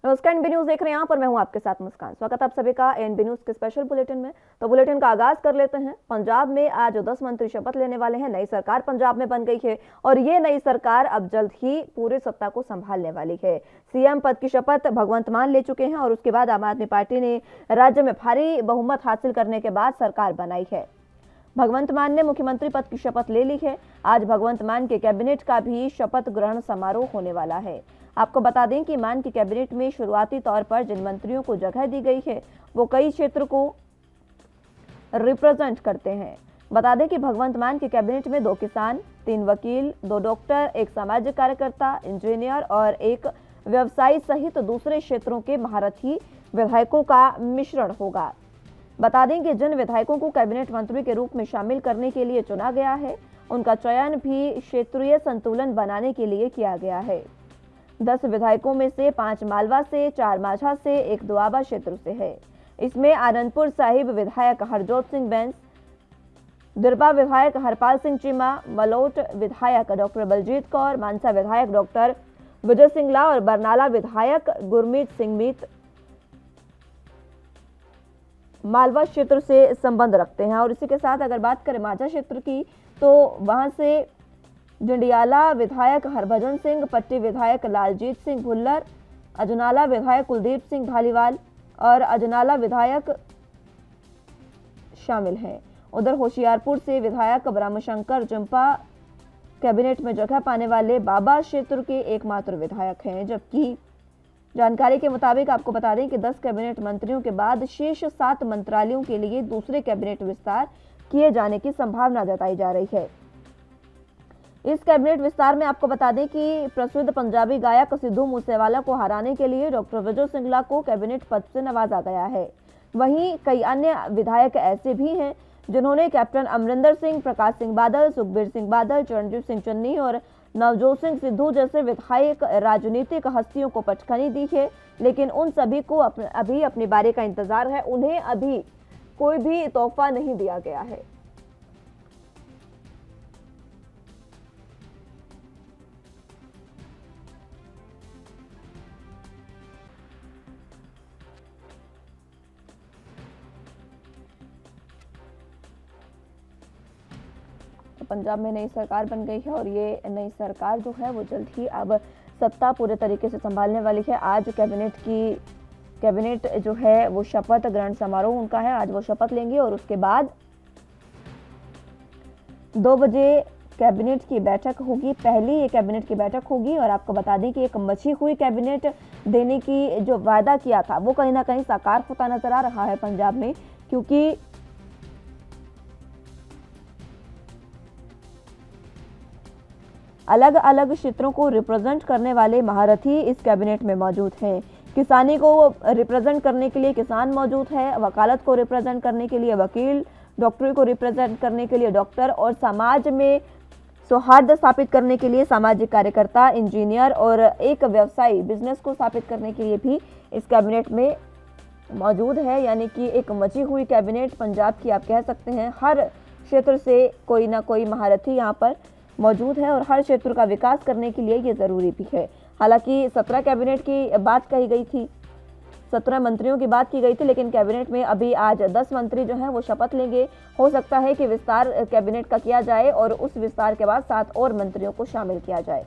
नमस्कार, NB news देख रहे हैं आप और मैं हूं आपके साथ मुस्कान। स्वागत है आप सभी का एनबी न्यूज के स्पेशल बुलेटिन में। तो बुलेटिन का आगाज कर लेते हैं। पंजाब में आज 10 मंत्री शपथ लेने वाले हैं। नई सरकार पंजाब में बन गई है और ये नई सरकार अब जल्द ही पूरी सत्ता को संभालने वाली है। सीएम पद की शपथ भगवंत मान ले चुके हैं और उसके बाद आम आदमी पार्टी ने राज्य में भारी बहुमत हासिल करने के बाद सरकार बनाई है। भगवंत मान ने मुख्यमंत्री पद की शपथ ले ली है। आज भगवंत मान के कैबिनेट का भी शपथ ग्रहण समारोह होने वाला है। आपको बता दें कि मान की कैबिनेट में शुरुआती तौर पर जिन मंत्रियों को जगह दी गई है वो कई क्षेत्र को रिप्रेजेंट करते हैं। बता दें कि भगवंत मान के कैबिनेट में 2 किसान, 3 वकील, 2 डॉक्टर, 1 सामाजिक कार्यकर्ता, इंजीनियर और 1 व्यवसायी सहित दूसरे क्षेत्रों के महारथी विधायकों का मिश्रण होगा। बता दें कि जिन विधायकों को कैबिनेट मंत्री के रूप में शामिल करने के लिए चुना गया है उनका चयन भी क्षेत्रीय संतुलन बनाने के लिए किया गया है। 10 विधायकों में से 5 मालवा से, 4 माझा से, 1 दोआबा क्षेत्र से है। इसमें आनंदपुर साहिब विधायक हरजोत सिंह बैंस, दिरबा विधायक हरपाल सिंह चीमा, मलोट विधायक डॉक्टर बलजीत कौर, मानसा विधायक डॉक्टर विजय सिंगला और बरनाला विधायक गुरमीत सिंह मीत मालवा क्षेत्र से संबंध रखते हैं। और इसी के साथ अगर बात करें माझा क्षेत्र की तो वहां से जंडियाला विधायक हरभजन सिंह, पट्टी विधायक लालजीत सिंह भुल्लर, अजनाला विधायक कुलदीप सिंह धालीवाल और अजनाला विधायक शामिल हैं। उधर होशियारपुर से विधायक ब्रह्मशंकर जंपा कैबिनेट में जगह पाने वाले बाबा क्षेत्र के एकमात्र विधायक हैं। जबकि जानकारी के मुताबिक आपको बता दें कि 10 कैबिनेट मंत्रियों के बाद शेष 7 मंत्रालयों के लिए दूसरे कैबिनेट विस्तार किए जाने की संभावना जताई जा रही है। इस कैबिनेट विस्तार में आपको बता दें कि प्रसिद्ध पंजाबी गायक सिद्धू मूसेवाला को हराने के लिए डॉक्टर विजय सिंगला को कैबिनेट पद से नवाजा गया है। वहीं कई अन्य विधायक ऐसे भी हैं जिन्होंने कैप्टन अमरिंदर सिंह, प्रकाश सिंह बादल, सुखबीर सिंह बादल, चरणजीत सिंह चन्नी और नवजोत सिंह सिद्धू जैसे विधायक राजनीतिक हस्तियों को पटखनी दी है। लेकिन उन सभी को अभी अपनी बारी का इंतजार है। उन्हें अभी कोई भी तोहफा नहीं दिया गया है। पंजाब में नई सरकार बन गई है और ये नई सरकार जो है वो जल्द ही अब सत्ता पूरे तरीके से संभालने वाली है। आज कैबिनेट जो है वो शपथ ग्रहण समारोह उनका है। आज वो शपथ लेंगे और उसके बाद 2 बजे कैबिनेट की बैठक होगी। पहली ये कैबिनेट की बैठक होगी और आपको बता दें कि एक मची हुई कैबिनेट देने की जो वादा किया था वो कहीं ना कहीं साकार होता नजर आ रहा है पंजाब में, क्योंकि अलग अलग क्षेत्रों को रिप्रेजेंट करने वाले महारथी इस कैबिनेट में मौजूद हैं। किसानी को रिप्रेजेंट करने के लिए किसान मौजूद है, वकालत को रिप्रेजेंट करने के लिए वकील, डॉक्टरी को रिप्रेजेंट करने के लिए डॉक्टर और समाज में सौहार्द स्थापित करने के लिए सामाजिक कार्यकर्ता, इंजीनियर और एक व्यवसायी बिजनेस को स्थापित करने के लिए भी इस कैबिनेट में मौजूद है। यानी कि एक मची हुई कैबिनेट पंजाब की आप कह सकते हैं। हर क्षेत्र से कोई ना कोई महारथी यहाँ पर मौजूद है और हर क्षेत्र का विकास करने के लिए ये जरूरी भी है। हालांकि 17 कैबिनेट की बात कही गई थी, 17 मंत्रियों की बात की गई थी, लेकिन कैबिनेट में अभी आज 10 मंत्री जो हैं वो शपथ लेंगे। हो सकता है कि विस्तार कैबिनेट का किया जाए और उस विस्तार के बाद 7 और मंत्रियों को शामिल किया जाए।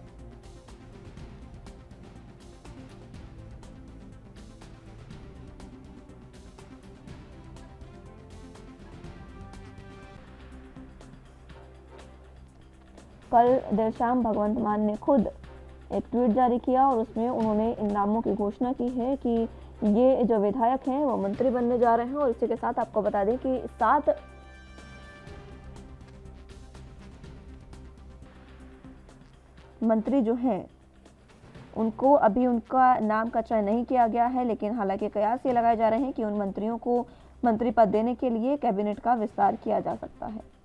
कल देर शाम भगवंत मान ने खुद एक ट्वीट जारी किया और उसमें उन्होंने इन नामों की घोषणा की है कि ये जो विधायक हैं वो मंत्री बनने जा रहे हैं। और इसी के साथ आपको बता दें कि 7 मंत्री जो हैं उनको अभी उनका नाम का चयन नहीं किया गया है, लेकिन हालांकि कयास ये लगाए जा रहे हैं कि उन मंत्रियों को मंत्री पद देने के लिए कैबिनेट का विस्तार किया जा सकता है।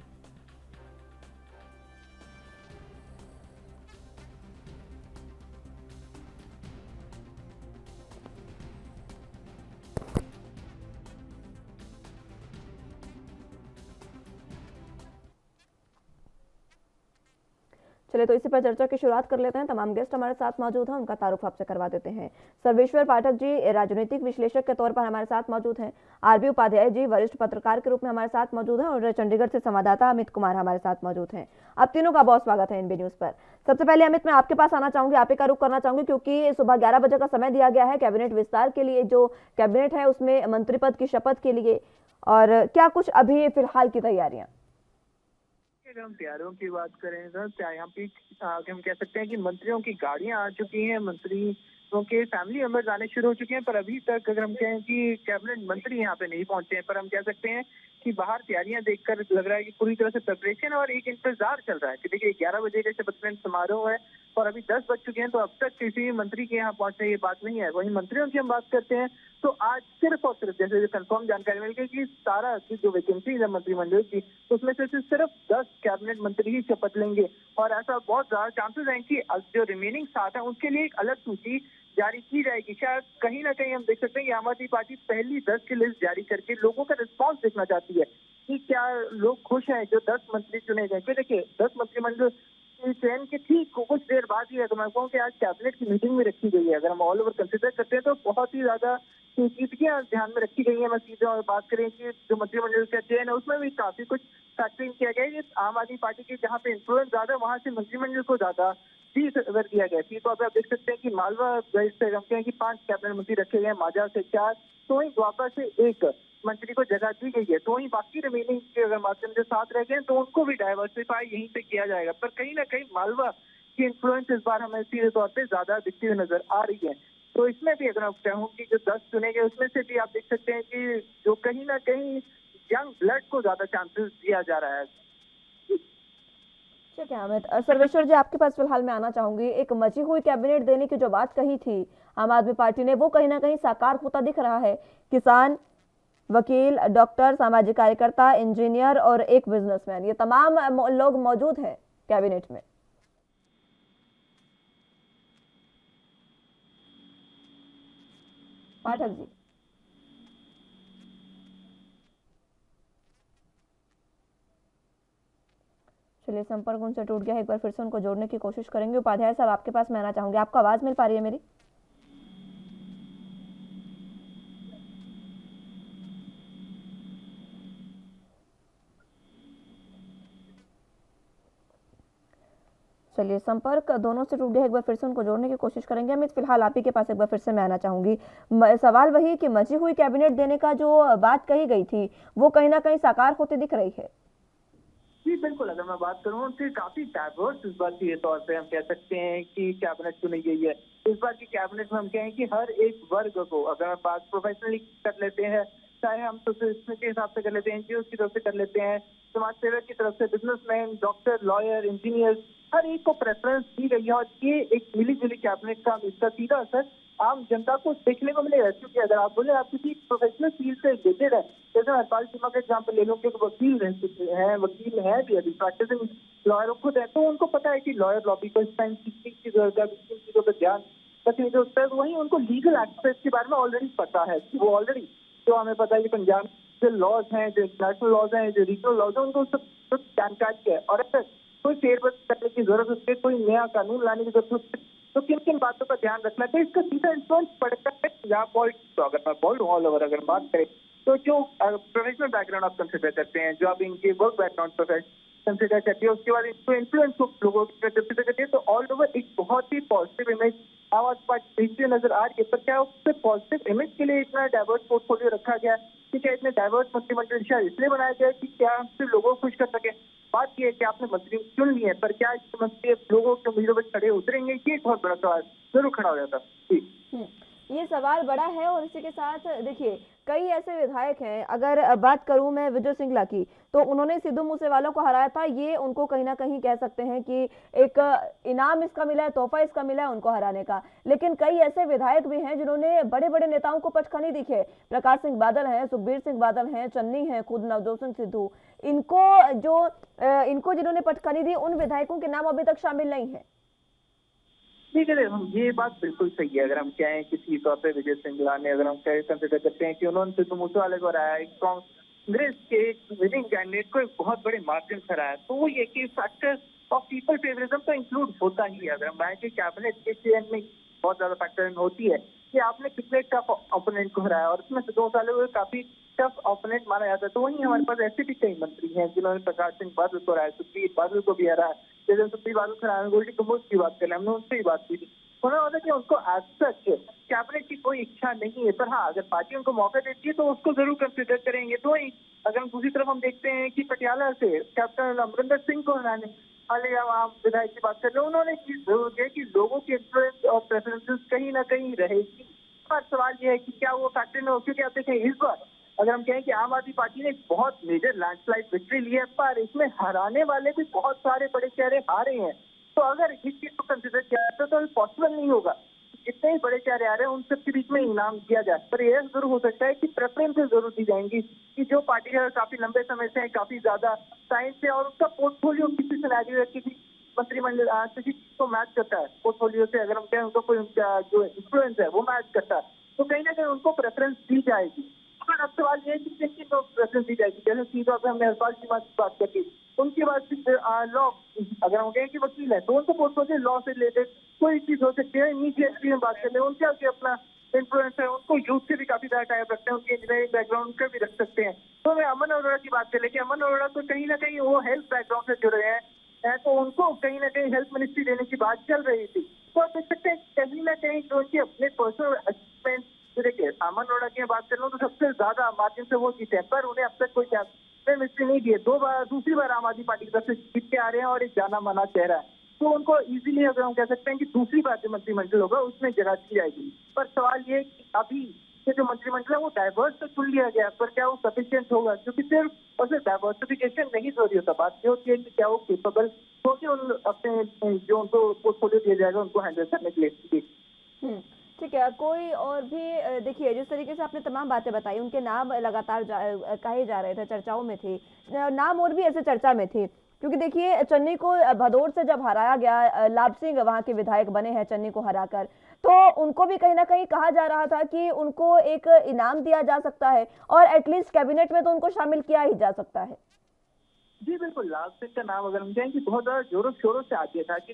चलिए तो इसी पर चर्चा की शुरुआत कर लेते हैं। तमाम गेस्ट हमारे साथ मौजूद हैं, उनका तारुफ आपसे करवा देते हैं। सर्वेश्वर पाठक जी राजनीतिक विश्लेषक के तौर पर हमारे साथ मौजूद हैं। आरबी उपाध्याय जी वरिष्ठ पत्रकार के रूप में हमारे साथ मौजूद हैं और चंडीगढ़ से संवाददाता अमित कुमार हमारे साथ मौजूद हैं। आप तीनों का बहुत स्वागत है एनबी न्यूज पर। सबसे पहले अमित, मैं आपके पास आना चाहूंगी, आप ही का रुख करना चाहूंगी क्योंकि सुबह 11 बजे का समय दिया गया है कैबिनेट विस्तार के लिए। जो कैबिनेट है उसमें मंत्री पद की शपथ के लिए, और क्या कुछ अभी फिलहाल की तैयारियां? अगर हम तैयारियों की बात करें सर, क्या यहाँ पे हम कह सकते हैं कि मंत्रियों की गाड़ियां आ चुकी हैं, मंत्रियों के फैमिली मेंबर्स आने शुरू हो चुके हैं, पर अभी तक अगर हम कहें कि कैबिनेट मंत्री यहाँ पे नहीं पहुंचे हैं। पर हम कह सकते हैं कि बाहर तैयारियां देखकर लग रहा है कि पूरी तरह से प्रिपरेशन और एक इंतजार चल रहा है कि देखिए 11 बजे का शपथ ग्रहण समारोह है और अभी 10 बज चुके हैं, तो अब तक किसी मंत्री के यहाँ पहुंचने की बात नहीं है। वहीं मंत्रियों की हम बात करते हैं तो आज सिर्फ और सिर्फ जैसे कंफर्म जानकारी मिल गई कि सारा की जो वैकेंसी है मंत्रिमंडल की, उसमें से सिर्फ 10 कैबिनेट मंत्री ही शपथ लेंगे और ऐसा बहुत ज्यादा चांसेस हैं कि जो रिमेनिंग 7 है उसके लिए एक अलग सूची जारी की जाएगी। शायद कहीं ना कहीं हम देख सकते हैं कि आम आदमी पार्टी पहली 10 की लिस्ट जारी करके लोगों का रिस्पॉन्स देखना चाहती है कि क्या लोग खुश हैं जो 10 मंत्री चुने गए। फिर देखिए 10 मंत्रिमंडल चयन के ठीक कुछ देर बाद ही अगर मैं कहूँ कि आज कैबिनेट की मीटिंग में रखी गई है। अगर हम ऑल ओवर कंसिडर करते हैं तो बहुत ही ज्यादा संजीदगियां ध्यान में रखी गई है। मैं सीधे और बात करें कि जो मंत्रिमंडल का चयन है उसमें भी काफी कुछ फैक्टरिंग किया गया है। आम आदमी पार्टी के जहाँ पे इन्फ्लुएंस ज्यादा वहां से मंत्रिमंडल को ज्यादा फीसद दिया गया थी। तो अब आप देख सकते हैं कि मालवा से हम कहें कि 5 कैबिनेट मंत्री रखे गए, माजा से 4, तो वहीं द्वापा से 1 मंत्री को जगह दी गई है। तो वहीं बाकी रिमेनिंग के अगर माध्यम से 7 रह गए तो उनको भी डाइवर्सिफाई यहीं पे किया जाएगा। पर कहीं ना कहीं मालवा की इन्फ्लुएंस इस बार हमें सीधे तौर पर ज्यादा दिखती हुई नजर आ रही है। तो इसमें भी अगर आप चाहूँ कि जो 10 चुने गए उसमें से भी आप देख सकते हैं कि जो कहीं ना कहीं यंग ब्लड को ज्यादा चांसेस दिया जा रहा है। ठीक है अमित। सर्वेश्वर जी आपके पास फिलहाल मैं आना चाहूंगी। एक मची हुई कैबिनेट देने की जो बात कही थी आम आदमी पार्टी ने, वो कहीं ना कहीं साकार होता दिख रहा है। किसान, वकील, डॉक्टर, सामाजिक कार्यकर्ता, इंजीनियर और एक बिजनेसमैन, ये तमाम लोग मौजूद हैं कैबिनेट में। पाठक जी। चलिए संपर्क उनसे टूट गया है, एक बार फिर से उनको जोड़ने की कोशिश करेंगे। उपाध्याय साहब आपके पास मैं आना चाहूंगी, आपको आवाज मिल पा रही है मेरी? चलिए संपर्क दोनों से टूट गया, एक बार फिर से उनको जोड़ने की कोशिश करेंगे। अमित फिलहाल आप ही के पास एक बार फिर से मैं आना चाहूंगी। सवाल वही कि मची हुई कैबिनेट देने का जो बात कही गई थी वो कहीं ना कहीं साकार होती दिख रही है। जी बिल्कुल, अगर मैं बात करूँ तो काफी डाइवर्स इस बार के तौर पे हम कह सकते हैं कि कैबिनेट चुनी गई है। इस बार की कैबिनेट में हम कहें कि हर एक वर्ग को, अगर हम बात प्रोफेशनली कर लेते हैं, चाहे हम तो इसमें के हिसाब से कर लेते हैं, एनजीओ की तरफ से कर लेते हैं, समाज सेवक की तरफ से, बिजनेसमैन, डॉक्टर, लॉयर, इंजीनियर, हर एक को प्रेफरेंस दी गई है। और ये एक मिली जुली कैबिनेट का इसका सीधा असर आम जनता को देखने को मिलेगा। क्योंकि अगर आप बोले आप किसी प्रोफेशनल फील्ड से रिलेटेड है, जैसे हरपाल सीमा का एग्जाम्पल ले लो कि वकील रह चुके हैं, वकील है भी अभी प्रैक्टिसिंग लॉयर खुद है, तो उनको पता है कि लॉयर लॉबी को इस टाइम किस चीज की जरूरत है, किन चीजों पर ध्यान रखने की जरूरत है। वहीं उनको लीगल एस्पेक्ट के बारे में ऑलरेडी पता है कि वो ऑलरेडी जो हमें पता है कि पंजाब जो लॉज हैं, जो इंटरनेशनल लॉज हैं, जो रीजनल लॉज है, उनको सब जानकारी है। और अगर कोई फेरबदल करने की जरूरत होती है, कोई नया कानून लाने की जरूरत होती है, तो किन किन बातों का ध्यान रखना है, इसका सीधा इन्फ्लुएंस पड़ता है पंजाब पॉलिटिक्स। तो अगर मैं बोल दूँ ऑल ओवर अगर बात करें तो जो प्रोफेशनल बैकग्राउंड आप कंसिडर करते हैं, जो आप इनके वर्क बैकग्राउंड कंसिडर करते हैं, उसके बाद इनको इन्फ्लुएंस लोगों की कंसिडर करते हैं, तो ऑल ओवर एक बहुत ही पॉजिटिव इमेज आम आदमी पार्टी देखती नजर आ रही है। पर क्या उससे पॉजिटिव इमेज के लिए इतना डाइवर्स पोर्टफोलियो रखा गया कि क्या इतने डाइवर्स मंत्रिमंडल शायद इसलिए बनाया गया कि क्या हम सिर्फ लोगों को खुश कर सके। बात यह है कि आपने मंत्री चुन लिए, पर क्या मंत्री लोगों के उम्मीदों पर खड़े उतरेंगे, ये एक बहुत बड़ा सवाल जरूर खड़ा हो जाता जी। ये सवाल बड़ा है और इसी के साथ देखिए कई ऐसे विधायक हैं। अगर बात करूं मैं विजय सिंगला की, तो उन्होंने सिद्धू मूसेवाला को हराया था। ये उनको कहीं ना कहीं कह सकते हैं कि एक इनाम इसका मिला है, तोहफा इसका मिला है उनको हराने का। लेकिन कई ऐसे विधायक भी हैं जिन्होंने बड़े बड़े नेताओं को पटखनी दिखे। प्रकाश सिंह बादल हैं, सुखबीर सिंह बादल हैं, चन्नी हैं, खुद नवजोत सिंह सिद्धू। इनको जिन्होंने पटखनी दी उन विधायकों के नाम अभी तक शामिल नहीं है। ठीक है, हम ये बात बिल्कुल सही है। अगर हम कहें किसी तौर पे विजय सिंगला ने, अगर हम कंसिडर करते हैं कि उन्होंने सिद्धू मूसेवाले को हराया, कांग्रेस के विनिंग कैंडिडेट को एक बहुत बड़े मार्जिन से हराया, तो वो ये कि फैक्टर और पीपल फेवरिज्म तो इंक्लूड होता ही है। अगर हम बैंक के कैबिनेट के चयन में बहुत ज्यादा फैक्टर इन होती है कि आपने कितने टफ ओपोनेंट को हराया, और उसमें से 2 सालों में काफी टफ ओपोनेंट माना जाता है। तो वहीं हमारे पास ऐसे भी कई मंत्री हैं जिन्होंने प्रकाश सिंह बादल को हराया, सुखबीर बादल को भी हराया। जैसे सुखबीर बादल को हराया, गोल्डी कम्बोज की बात करें, हमने उनसे ही बात की थी। उन्होंने बोला कि उनको आज तक कैबिनेट की कोई इच्छा नहीं है, पर हाँ अगर पार्टी उनको मौका देती है तो उसको जरूर कंसिडर करेंगे। तो वही अगर हम दूसरी तरफ हम देखते हैं कि पटियाला से कैप्टन अमरिंदर सिंह को हराने वाले आप विधायक की बात कर रहे हैं, उन्होंने चीज जरूर की कि लोगों की इंफ्लुएंस और प्रेफरेंसेस कहीं ना कहीं रहेगी। पर सवाल यह है कि क्या वो फैक्टर में हो, क्योंकि आप देखें इस बार अगर हम कहें कि आम आदमी पार्टी ने एक बहुत मेजर लैंडस्लाइड विक्ट्री ली है, पर इसमें हराने वाले भी बहुत सारे बड़े चेहरे हारे हैं। तो अगर इस चीज को कंसिडर किया जाए तो पॉसिबल नहीं होगा जितने ही बड़े चेहरे आ रहे हैं उन सबके बीच में इनाम दिया जाए। पर यह जरूर हो सकता है कि प्रेफरेंसेस जरूर दी जाएंगी कि जो पार्टी काफी लंबे समय से है, काफी ज्यादा साइंस है और उसका पोर्टफोलियो किसी सिनेरियो या किसी मंत्रिमंडल किसी चीज को मैच करता है पोर्टफोलियो से, अगर हम कहें उनका कोई जो इन्फ्लुएंस है वो मैच करता है, तो कहीं ना कहीं उनको प्रेफरेंस दी जाएगी। अब सवाल ये है कि किन किन को प्रेफरेंस दी जाएगी। जैसे सीधा पे हमने हरपाल की बात की, उनके बाद लॉ, अगर हम कहें कि वकील है तो उनको पोर्टफोलियो लॉ से रिलेटेड कोई चीज हो सकती है। इमीडिएटली हम बात कर ले उनके आगे अपना इन्फ्लुएंस है, उनको यूथ से भी काफी ज्यादा टाइप रखते हैं, उनके इंजीनियरिंग बैकग्राउंड का भी रख सकते हैं। तो मैं अमन अरोड़ा की बात कर ले कि अमन अरोड़ा तो कहीं ना कहीं वो हेल्थ बैकग्राउंड से जुड़े हैं, तो उनको कहीं ना कहीं हेल्थ मिनिस्ट्री देने की बात चल रही थी। तो आप देख सकते हैं कहीं ना कहीं जो उनके अपने पर्सनल अचीवमेंट, देखिए अमन अरोड़ा की बात कर लूँ तो सबसे ज्यादा मार्जिन से वो जीते हैं, पर उन्हें अब तक कोई कैबिनेट मिनिस्ट्री नहीं दिए। दूसरी बार आम आदमी पार्टी की तरफ से जीत के आ रहे हैं और एक जाना माना चेहरा है, तो उनको इजीली अगर हम कह सकते हैं कि दूसरी बार जो मंत्रिमंडल होगा उसमें जगह दी जाएगी। पर सवाल ये कि अभी ये जो मंत्रिमंडल है वो डाइवर्स तो चुन लिया गया, पर क्या वो सफिशिएंट होगा? क्योंकि सिर्फ और सिर्फ डाइवर्सिफिकेशन नहीं जरूरी होता, बात ये होती है कि क्या वो केपेबल होगी उन अपने जो उनको पोर्टफोलियो दिया जाएगा उनको हैंडल करने के लिए। ठीक है, कोई और भी देखिए जिस तरीके से आपने तमाम बातें बताई, उनके नाम लगातार कहे जा रहे थे, चर्चाओं में थे, नाम और भी ऐसे चर्चा में थे, क्योंकि देखिए चन्नी को भदौर से जब हराया गया, लाभ सिंह वहां के विधायक बने हैं चन्नी को हराकर, तो उनको भी कहीं ना कहीं कहा जा रहा था कि उनको एक इनाम दिया जा सकता है और एटलीस्ट कैबिनेट में तो उनको शामिल किया ही जा सकता है। जी बिल्कुल, लाभ सिंह का नाम अगर हम कहें कि बहुत ज्यादा जोरों शोरों से आ गया था कि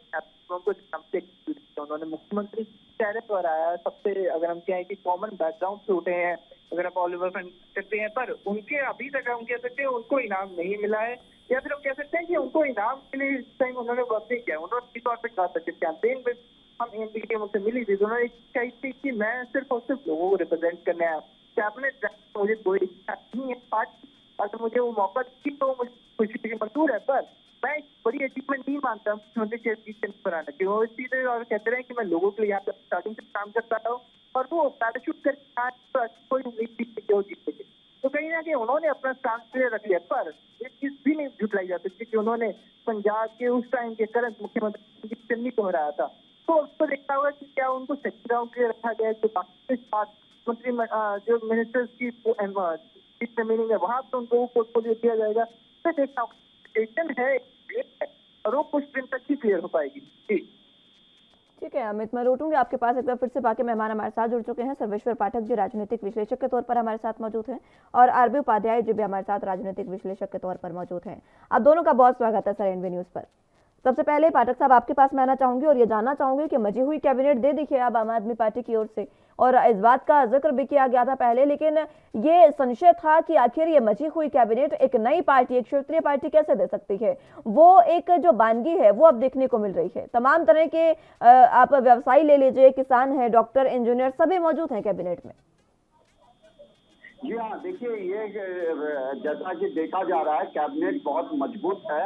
उन्होंने मुख्यमंत्री चेहरे पर आया, सबसे अगर हम कहें कि कॉमन बैकग्राउंड से उठे हैं, अगर आप ऑलिवर फंड करते हैं, पर उनके अभी तक हम कह सकते हैं उनको इनाम नहीं मिला है, या फिर हम कह सकते हैं कि उनको इनाम के लिए इस टाइम उन्होंने वर्क नहीं किया। उन्होंने इस तौर पर कहा था कि कैंपेन में हम एनडीए मुझसे मिली थी, उन्होंने कही थी कि मैं सिर्फ और सिर्फ लोगों को रिप्रेजेंट करने आया, कैबिनेट मुझे कोई इच्छा नहीं है, पार्टी अगर मुझे वो मौका दी तो मुझे खुशी मंजूर है, पर मैं एक बड़ी अचीवमेंट नहीं मानता मुख्यमंत्री बनाना की। वो सीधे और कहते रहे कि मैं लोगों के लिए यहाँ पर स्टार्टिंग से काम करता था और वो पैराशूट करके कोई उम्मीद नहीं जीते थे। तो कहीं ना कहीं उन्होंने अपना स्टांस क्लियर रख लिया, पर एक चीज भी नहीं झुटलाई जा सकती कि उन्होंने पंजाब के उस टाइम के करंट मुख्यमंत्री चन्नी को हराया था। तो उसको देखना होगा कि क्या उनको सही ग्राउंड क्लियर रखा गया है, मंत्री जो मिनिस्टर्स की मीनिंग है वहां पर उनको पोर्टफोलियो दिया जाएगा। तो देखना है और वो कुछ दिन तक ही क्लियर हो पाएगी। जी ठीक है अमित, मैं लौटूंगी आपके पास एक बार फिर से। बाकी मेहमान हमारे साथ जुड़ चुके हैं, सर्वेश्वर पाठक जी राजनीतिक विश्लेषक के तौर पर हमारे साथ मौजूद हैं और आरबी उपाध्याय जी भी हमारे साथ राजनीतिक विश्लेषक के तौर पर मौजूद हैं। आप दोनों का बहुत स्वागत है सर एनवी न्यूज पर। सबसे पहले पाठक साहब आपके पास मैं आना चाहूंगी और ये जानना चाहूंगी कि मजी हुई कैबिनेट दे दी है अब आम आदमी पार्टी की ओर से, और इस बात का जिक्र भी किया गया था पहले, लेकिन ये संशय था कि आखिर ये मजी हुई कैबिनेट एक नई पार्टी, एक क्षेत्रीय पार्टी कैसे दे सकती है। वो एक जो बानगी है वो अब देखने को मिल रही है। तमाम तरह के आप व्यवसायी ले लीजिए, किसान हैं, डॉक्टर, इंजीनियर सभी मौजूद हैं कैबिनेट में। जी हाँ, देखिए ये जैसा कि देखा जा रहा है कैबिनेट बहुत मजबूत है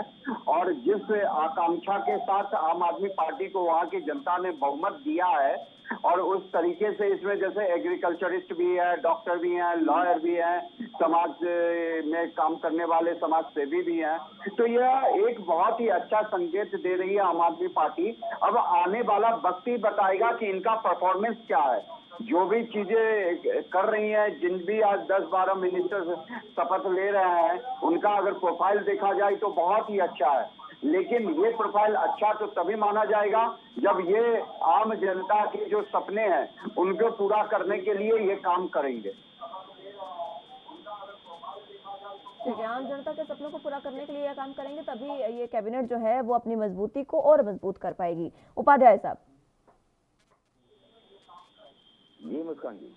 और जिस आकांक्षा के साथ आम आदमी पार्टी को वहाँ की जनता ने बहुमत दिया है और उस तरीके से इसमें जैसे एग्रीकल्चरिस्ट भी है, डॉक्टर भी हैं, लॉयर भी हैं, समाज में काम करने वाले समाज सेवी भी हैं, तो यह एक बहुत ही अच्छा संकेत दे रही है आम आदमी पार्टी। अब आने वाला वक्त ही बताएगा कि इनका परफॉर्मेंस क्या है। जो भी चीजें कर रही हैं, जिन भी आज 10-12 मिनिस्टर शपथ ले रहे हैं, उनका अगर प्रोफाइल देखा जाए तो बहुत ही अच्छा है, लेकिन ये प्रोफाइल अच्छा तो तभी माना जाएगा जब ये आम जनता के जो सपने हैं उनको पूरा करने के लिए ये काम करेंगे। ठीक है, आम जनता के सपनों को पूरा करने के लिए यह काम करेंगे, तभी ये कैबिनेट जो है वो अपनी मजबूती को और मजबूत कर पाएगी। उपाध्याय साहब, जी मुस्कान जी,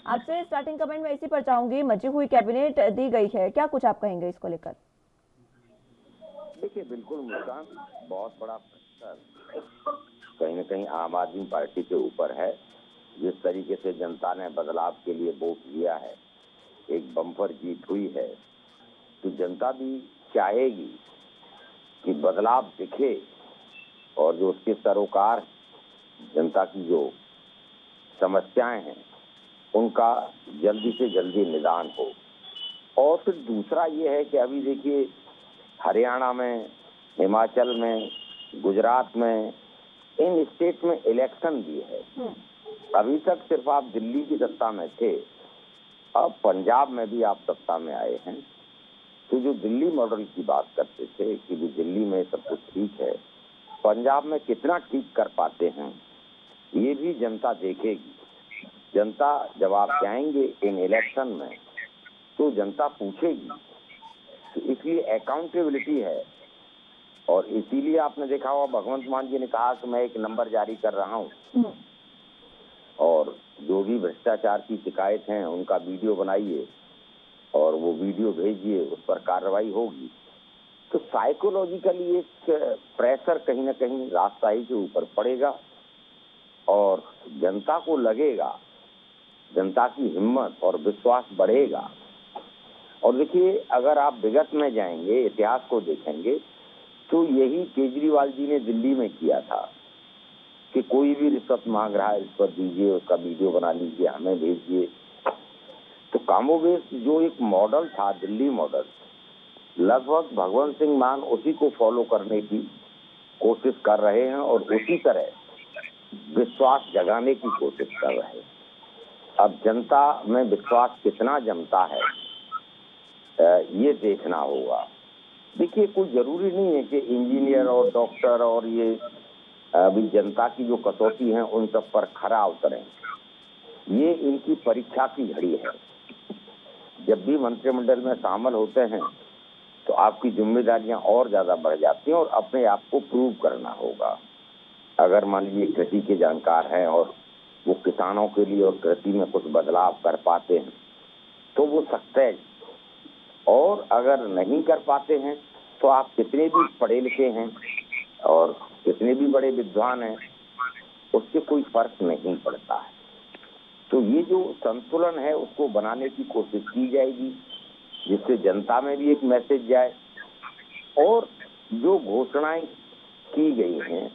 आपसे स्टार्टिंग कमेंट में इसी पर चाहूंगी, मची हुई कैबिनेट दी गई है, क्या कुछ आप कहेंगे इसको लेकर? देखिए बिल्कुल मुस्कान, बहुत बड़ा प्रेशर कहीं न कहीं आम आदमी पार्टी के ऊपर है। जिस तरीके से जनता ने बदलाव के लिए वोट दिया है, एक बम्पर जीत हुई है, तो जनता भी चाहेगी कि बदलाव दिखे और जो उसके सरोकार जनता की जो समस्याएं हैं उनका जल्दी से जल्दी निदान हो। और फिर दूसरा ये है कि अभी देखिए हरियाणा में, हिमाचल में, गुजरात में, इन स्टेट में इलेक्शन भी है। अभी तक सिर्फ आप दिल्ली की सत्ता में थे, अब पंजाब में भी आप सत्ता में आए हैं। तो जो दिल्ली मॉडल की बात करते थे कि भी दिल्ली में सब कुछ ठीक है, पंजाब में कितना ठीक कर पाते हैं ये भी जनता देखेगी। जनता जब आप जाएंगे इन इलेक्शन में तो जनता पूछेगी, तो इसलिए अकाउंटेबिलिटी है। और इसीलिए आपने देखा होगा भगवंत मान जी ने कहा कि मैं एक नंबर जारी कर रहा हूँ और जो भी भ्रष्टाचार की शिकायत हैं उनका वीडियो बनाइए और वो वीडियो भेजिए, उस पर कार्रवाई होगी। तो साइकोलॉजिकली एक प्रेशर कहीं ना कहीं राजशाही के ऊपर पड़ेगा और जनता को लगेगा, जनता की हिम्मत और विश्वास बढ़ेगा। और देखिए अगर आप विगत में जाएंगे, इतिहास को देखेंगे, तो यही केजरीवाल जी ने दिल्ली में किया था कि कोई भी रिश्वत मांग रहा है, रिश्वत दीजिए, उसका वीडियो बना लीजिए, हमें भेजिए। तो कामोबेश जो एक मॉडल था, दिल्ली मॉडल, लगभग भगवंत सिंह मान उसी को फॉलो करने की कोशिश कर रहे हैं और उसी तरह विश्वास जगाने की कोशिश कर रहे हैं। अब जनता में विश्वास कितना जमता है ये देखना होगा। देखिए कोई जरूरी नहीं है कि इंजीनियर और डॉक्टर और ये अभी जनता की जो कसौटी है उन सब पर खरा उतरें। ये इनकी परीक्षा की घड़ी है। जब भी मंत्रिमंडल में शामिल होते हैं तो आपकी जिम्मेदारियां और ज्यादा बढ़ जाती हैं और अपने आप को प्रूव करना होगा। अगर मान लीजिए कृषि के जानकार हैं और वो किसानों के लिए और कृषि में कुछ बदलाव कर पाते हैं तो वो सक्सेस, और अगर नहीं कर पाते हैं तो आप कितने भी पढ़े लिखे हैं और कितने भी बड़े विद्वान हैं, उससे कोई फर्क नहीं पड़ता है। तो ये जो संतुलन है उसको बनाने की कोशिश की जाएगी, जिससे जनता में भी एक मैसेज जाए और जो घोषणाएं की गई हैं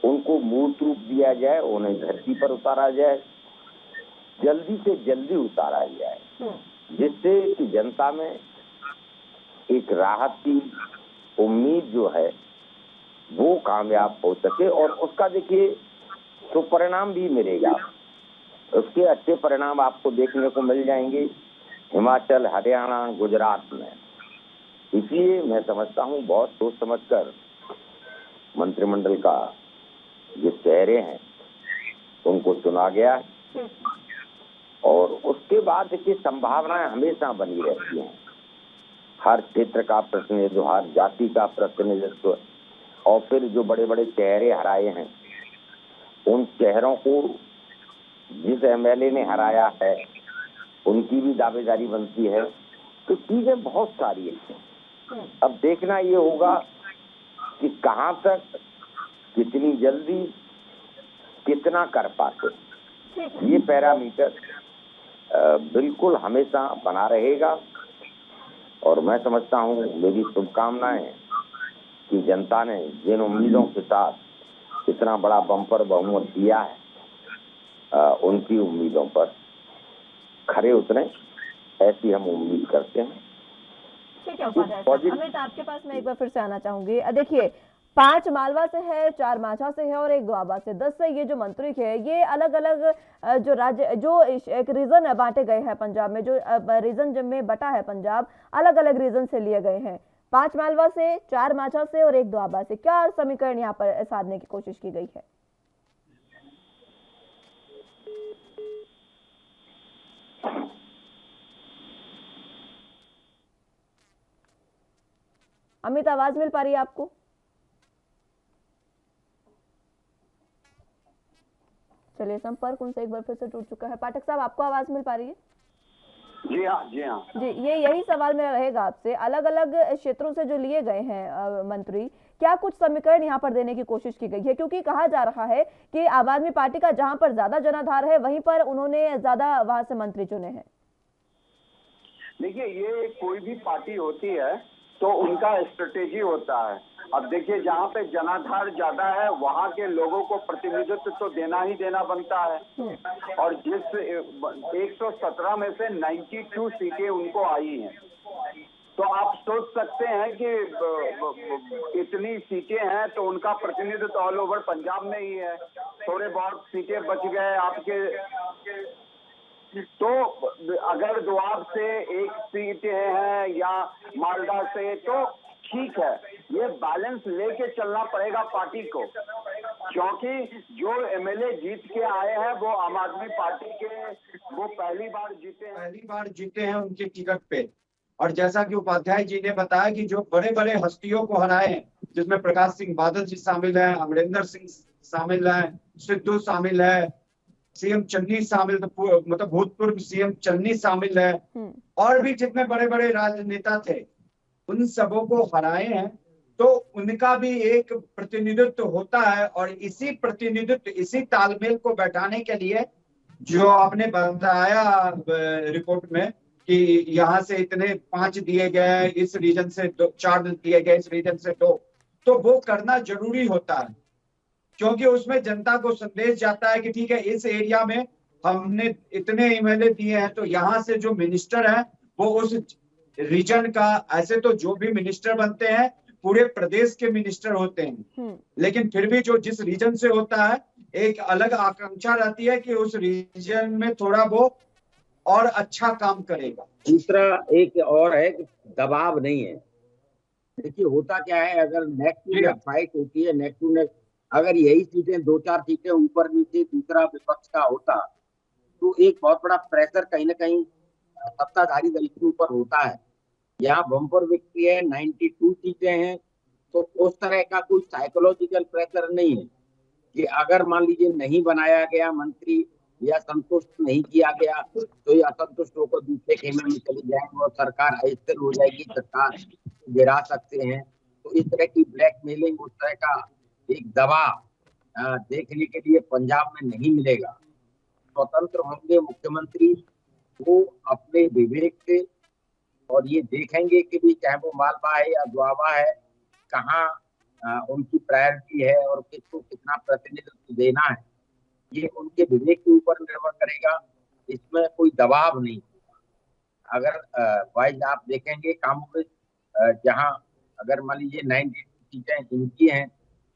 उनको मूर्त रूप दिया जाए, उन्हें धरती पर उतारा जाए, जल्दी से जल्दी उतारा जाए, जिससे कि जनता में एक राहत की उम्मीद जो है वो कामयाब हो सके और उसका देखिए सुपरिणाम भी मिलेगा। उसके अच्छे परिणाम आपको देखने को मिल जाएंगे हिमाचल, हरियाणा, गुजरात में। इसलिए मैं समझता हूँ बहुत सोच समझकर मंत्रिमंडल का जो चेहरे हैं उनको चुना गया है और उसके बाद देखिए संभावनाएं हमेशा बनी रहती हैं। हर क्षेत्र का प्रतिनिधित्व, हर जाति का प्रतिनिधित्व, और फिर जो बड़े बड़े चेहरे हराए हैं उन चेहरों को जिस एमएलए ने हराया है उनकी भी दावेदारी बनती है। तो चीजें बहुत सारी हैं। अब देखना ये होगा कि कहां तक, कितनी जल्दी, कितना कर पाते, ये पैरामीटर बिल्कुल हमेशा बना रहेगा। और मैं समझता हूँ, मेरी शुभकामनाएं कि जनता ने जिन उम्मीदों के साथ इतना बड़ा बम्पर बहुमत दिया है उनकी उम्मीदों पर खरे उतरे, ऐसी हम उम्मीद करते हैं। ठीक है उपाध्याय साहब, अमित आपके पास मैं एक बार फिर से आना चाहूंगी। देखिए 5 मालवा से है, 4 माछा से है और 1 दोआबा से, 10 से ये जो मंत्री है ये अलग अलग जो राज्य, जो एक रीजन बांटे गए हैं पंजाब में, जो रीजन में बटा है पंजाब, अलग अलग रीजन से लिए गए हैं। 5 मालवा से, 4 माछा से और 1 दोआबा से, क्या समीकरण यहाँ पर साधने की कोशिश की गई है? अमित, आवाज मिल पा रही है आपको? चलिए, संपर्क उनसे एक बार फिर से टूट चुका है। पाठक साहब, आपको आवाज मिल पा रही है? जी हाँ, जी हाँ। जी, यही सवाल मेरा रहेगा आपसे। अलग अलग क्षेत्रों से जो लिए गए हैं मंत्री, क्या कुछ समीकरण यहाँ पर देने की कोशिश की गई है? क्योंकि कहा जा रहा है कि आम आदमी पार्टी का जहां पर ज्यादा जनाधार है वहीं पर उन्होंने ज्यादा वहां से मंत्री चुने हैं। देखिए, ये कोई भी पार्टी होती है तो उनका स्ट्रेटेजी होता है। अब देखिए, जहाँ पे जनाधार ज्यादा है वहाँ के लोगों को प्रतिनिधित्व तो देना ही देना बनता है। और जिस 117 में से 92 सीटें उनको आई हैं, तो आप सोच सकते हैं कि इतनी सीटें हैं तो उनका प्रतिनिधित्व ऑल ओवर पंजाब में ही है। थोड़े बहुत सीटें बच गए आपके, तो अगर दोआब से एक सीट है या मालदा से तो ठीक है। ये बैलेंस लेके चलना पड़ेगा पार्टी को, क्योंकि जो एमएलए जीत के आए हैं वो आम आदमी पार्टी के, वो पहली बार जीते हैं उनके टिकट पे। और जैसा कि उपाध्याय जी ने बताया कि जो बड़े बड़े हस्तियों को हराए हैं, जिसमें प्रकाश सिंह बादल जी शामिल हैं, अमरिंदर सिंह शामिल हैं, सिद्धू शामिल है, सीएम चन्नी शामिल, मतलब भूतपूर्व सीएम चन्नी शामिल है, और भी जितने बड़े बड़े राजनेता थे उन सबों को हराए हैं। तो उनका भी एक प्रतिनिधित्व होता है, और इसी प्रतिनिधित्व, इसी तालमेल को बैठाने के लिए जो आपने बताया रिपोर्ट में कि यहाँ से इतने 5 दिए गए, इस रीजन से 4 दिए गए, इस रीजन से 2, तो वो करना जरूरी होता है, क्योंकि उसमें जनता को संदेश जाता है कि ठीक है, इस एरिया में हमने इतने एमएलए दिए हैं तो यहाँ से जो मिनिस्टर है वो उस रीजन का, ऐसे तो जो भी मिनिस्टर बनते हैं पूरे प्रदेश के मिनिस्टर होते हैं, लेकिन फिर भी जो जिस रीजन से होता है एक अलग आकांक्षा रहती है कि उस रीजन में थोड़ा वो और अच्छा काम करेगा। दूसरा एक और है कि दबाव नहीं है। देखिए, होता क्या है, अगर नेक टू नेक फाइट होती है, नेक टू नेक, अगर यही सीटें 2-4 सीटें ऊपर नीचे दूसरा विपक्ष का होता तो एक बहुत बड़ा प्रेशर कहीं ना कहीं सत्ताधारी दल के ऊपर होता है। यहाँ बम्पर विक्ट्री है, 92 सीटें हैं, तो उस तरह का कोई साइकोलॉजिकल प्रेशर नहीं है कि अगर मान लीजिए नहीं बनाया गया मंत्री या संतुष्ट नहीं किया गया तो ये असंतुष्ट होकर दूसरे खेमे में चले जाएंगे और सरकार अस्थिर हो जाएगी, सरकार गिरा सकते हैं। तो इस तरह की ब्लैकमेलिंग, उस तरह का एक दबाव देखने के लिए पंजाब में नहीं मिलेगा। स्वतंत्र होंगे मुख्यमंत्री, वो अपने विवेक से और ये देखेंगे कि भी चाहे वो मालवा है या दुआबा है, कहाँ उनकी प्रायोरिटी है और किसको कितना प्रतिनिधित्व देना है, ये उनके विवेक के ऊपर निर्भर करेगा। इसमें कोई दबाव नहीं। अगर वाइज आप देखेंगे कांग्रेस जहां अगर मान लीजिए 90 सीटें इनकी हैं,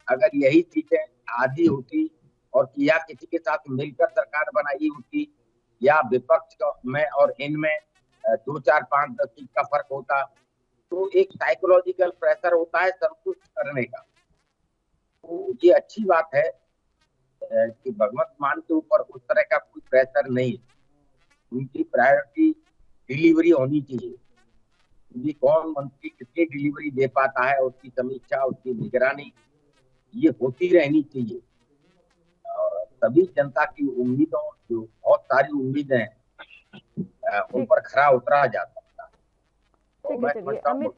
अगर यही सीटें आधी होती और या किसी के साथ मिलकर सरकार बनाई होती या विपक्ष में और इनमें 2, 4, 5, 10 सीट का फर्क होता, तो एक साइकोलॉजिकल प्रेशर होता है संतुष्ट करने का। तो ये अच्छी बात है कि भगवंत मान के ऊपर उस तरह का कोई प्रेशर नहीं। उनकी प्रायोरिटी डिलीवरी होनी चाहिए, क्योंकि कौन मंत्री कितनी डिलीवरी दे पाता है उसकी समीक्षा, उसकी निगरानी ये होती रहनी चाहिए। और सभी जनता की उम्मीदों, जो बहुत सारी उम्मीदें हैं, उन पर खरा उतरा जा सकता है। ठीक है, चलिए अमित,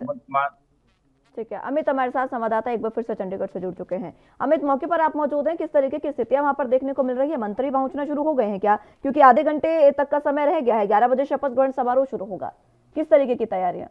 ठीक है, अमित हमारे साथ संवाददाता एक बार फिर से चंडीगढ़ से जुड़ चुके हैं। अमित, मौके पर आप मौजूद हैं, किस तरीके की स्थितियां वहां पर देखने को मिल रही है? मंत्री पहुंचना शुरू हो गए हैं क्या? क्योंकि आधे घंटे तक का समय रह गया है, 11 बजे शपथ ग्रहण समारोह शुरू होगा, किस तरीके की तैयारियां?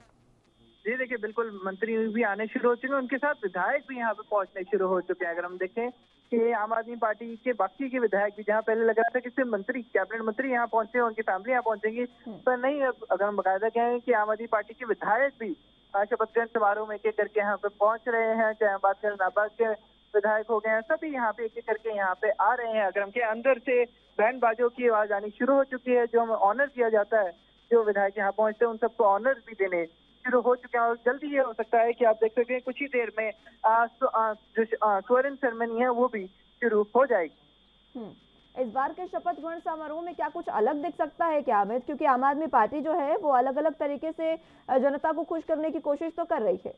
जी देखिए, बिल्कुल मंत्री भी आने शुरू हो चुके हैं, उनके साथ विधायक भी यहाँ पे पहुंचने शुरू हो चुके हैं। अगर हम देखें कि आम आदमी पार्टी के बाकी के विधायक भी, जहाँ पहले लग रहा था कि सिर्फ मंत्री, कैबिनेट मंत्री यहाँ पहुंचे, उनकी फैमिली यहाँ पहुंचेंगी, पर नहीं, अब अगर हम बकायदा कहें कि आम आदमी पार्टी के विधायक भी शपथ ग्रहण समारोह में एक एक करके यहाँ पे पहुंच रहे हैं। चाहे बात करें नाबार्ड के विधायक हो गए हैं, सभी यहाँ पे एक एक करके यहाँ पे आ रहे हैं। अगर हम के अंदर से बैंड बाजों की आवाज आनी शुरू हो चुकी है, जो हमें ऑनर किया जाता है, जो विधायक यहाँ पहुंचते हैं उन सबको ऑनर भी देने शुरू हो चुके हैं। और जल्दी ये हो सकता है कि आप देख सकें कुछ ही देर में जो स्वर्ण सेरेमनी है वो भी शुरू हो जाएगी। इस बार के शपथ ग्रहण समारोह में क्या कुछ अलग दिख सकता है क्या अमित? क्योंकि आम आदमी पार्टी जो है वो अलग अलग तरीके से जनता को खुश करने की कोशिश तो कर रही है।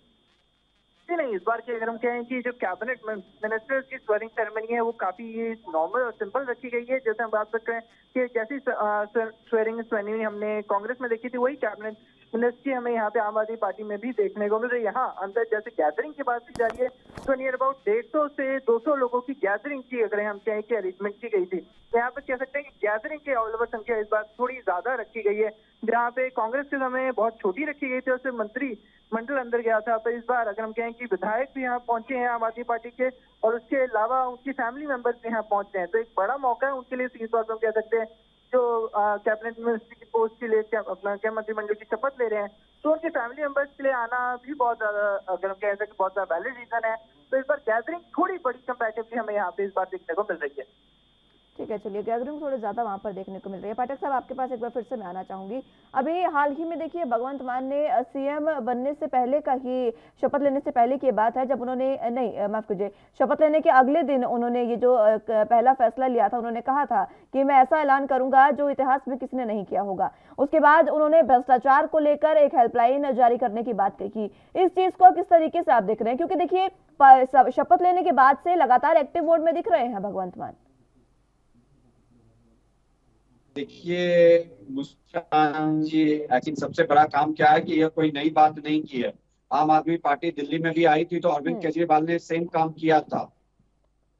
जी नहीं, इस बार की अगर हम कहें कि जो कैबिनेट मिनिस्टर की स्वेरिंग सेरेमनी है वो काफी नॉर्मल और सिंपल रखी गई है। जैसे हम बात सकते हैं कि जैसी स्वेरिंग सेरेमनी हमने कांग्रेस में देखी थी, वही कैबिनेट मिनिस्ट्री हमें यहाँ पे आम आदमी पार्टी में भी देखने को मिल रही है। यहाँ अंदर जैसे गैदरिंग की बात की जा रही है तो नियर अबाउट 150 से 200 लोगों की गैदरिंग की अगर हम कहें कि अरेंजमेंट की गई थी, तो यहाँ पे कह सकते हैं कि गैदरिंग की अवलंबन संख्या इस बार थोड़ी ज्यादा रखी गई है। जहाँ पे कांग्रेस के समय बहुत छोटी रखी गई थी और सिर्फ मंत्री मंडल अंदर गया था, पर इस बार अगर हम कहें कि विधायक भी यहाँ पहुंचे हैं आम आदमी पार्टी के, और उसके अलावा उनकी फैमिली मेंबर्स भी यहाँ पहुंचे हैं, तो एक बड़ा मौका है उनके लिए। इस बात हम कह सकते हैं जो कैबिनेट मिनिस्ट्री की पोस्ट के लिए अपना क्या मंत्रिमंडल की शपथ ले रहे हैं, तो उनके फैमिली मेंबर्स के लिए आना भी बहुत ज्यादा अगर हम कह सकते हैं बहुत ज्यादा वैलिड रीजन है। तो इस बार गैदरिंग थोड़ी बड़ी कंपैरेटिवली हमें यहाँ पे इस बार देखने को मिल रही है। ठीक है, चलिए गैदरिंग थोड़ी ज़्यादा वहाँ पर देखने को मिल रही है। पाठक साहब, आपके पास एक बार फिर से मैं आना चाहूँगी। अभी हाल ही में देखिए भगवंत मान ने सीएम बनने से पहले का ही, शपथ लेने से पहले की बात है, जब उन्होंने नहीं माफ़ कीजिए, शपथ लेने के अगले दिन उन्होंने ये जो पहला फैसला लिया था, उन्होंने कहा था कि मैं ऐसा ऐलान करूंगा जो इतिहास में किसी ने नहीं किया होगा। उसके बाद उन्होंने भ्रष्टाचार को लेकर एक हेल्पलाइन जारी करने की बात कही। इस चीज़ को किस तरीके से आप देख रहे हैं, क्योंकि देखिए शपथ लेने के बाद से लगातार एक्टिव मोड में दिख रहे हैं भगवंत मान। देखिए मुस्कान जी, एक्चुअली सबसे बड़ा काम क्या है कि यह कोई नई बात नहीं की है। आम आदमी पार्टी दिल्ली में भी आई थी तो अरविंद केजरीवाल ने सेम काम किया था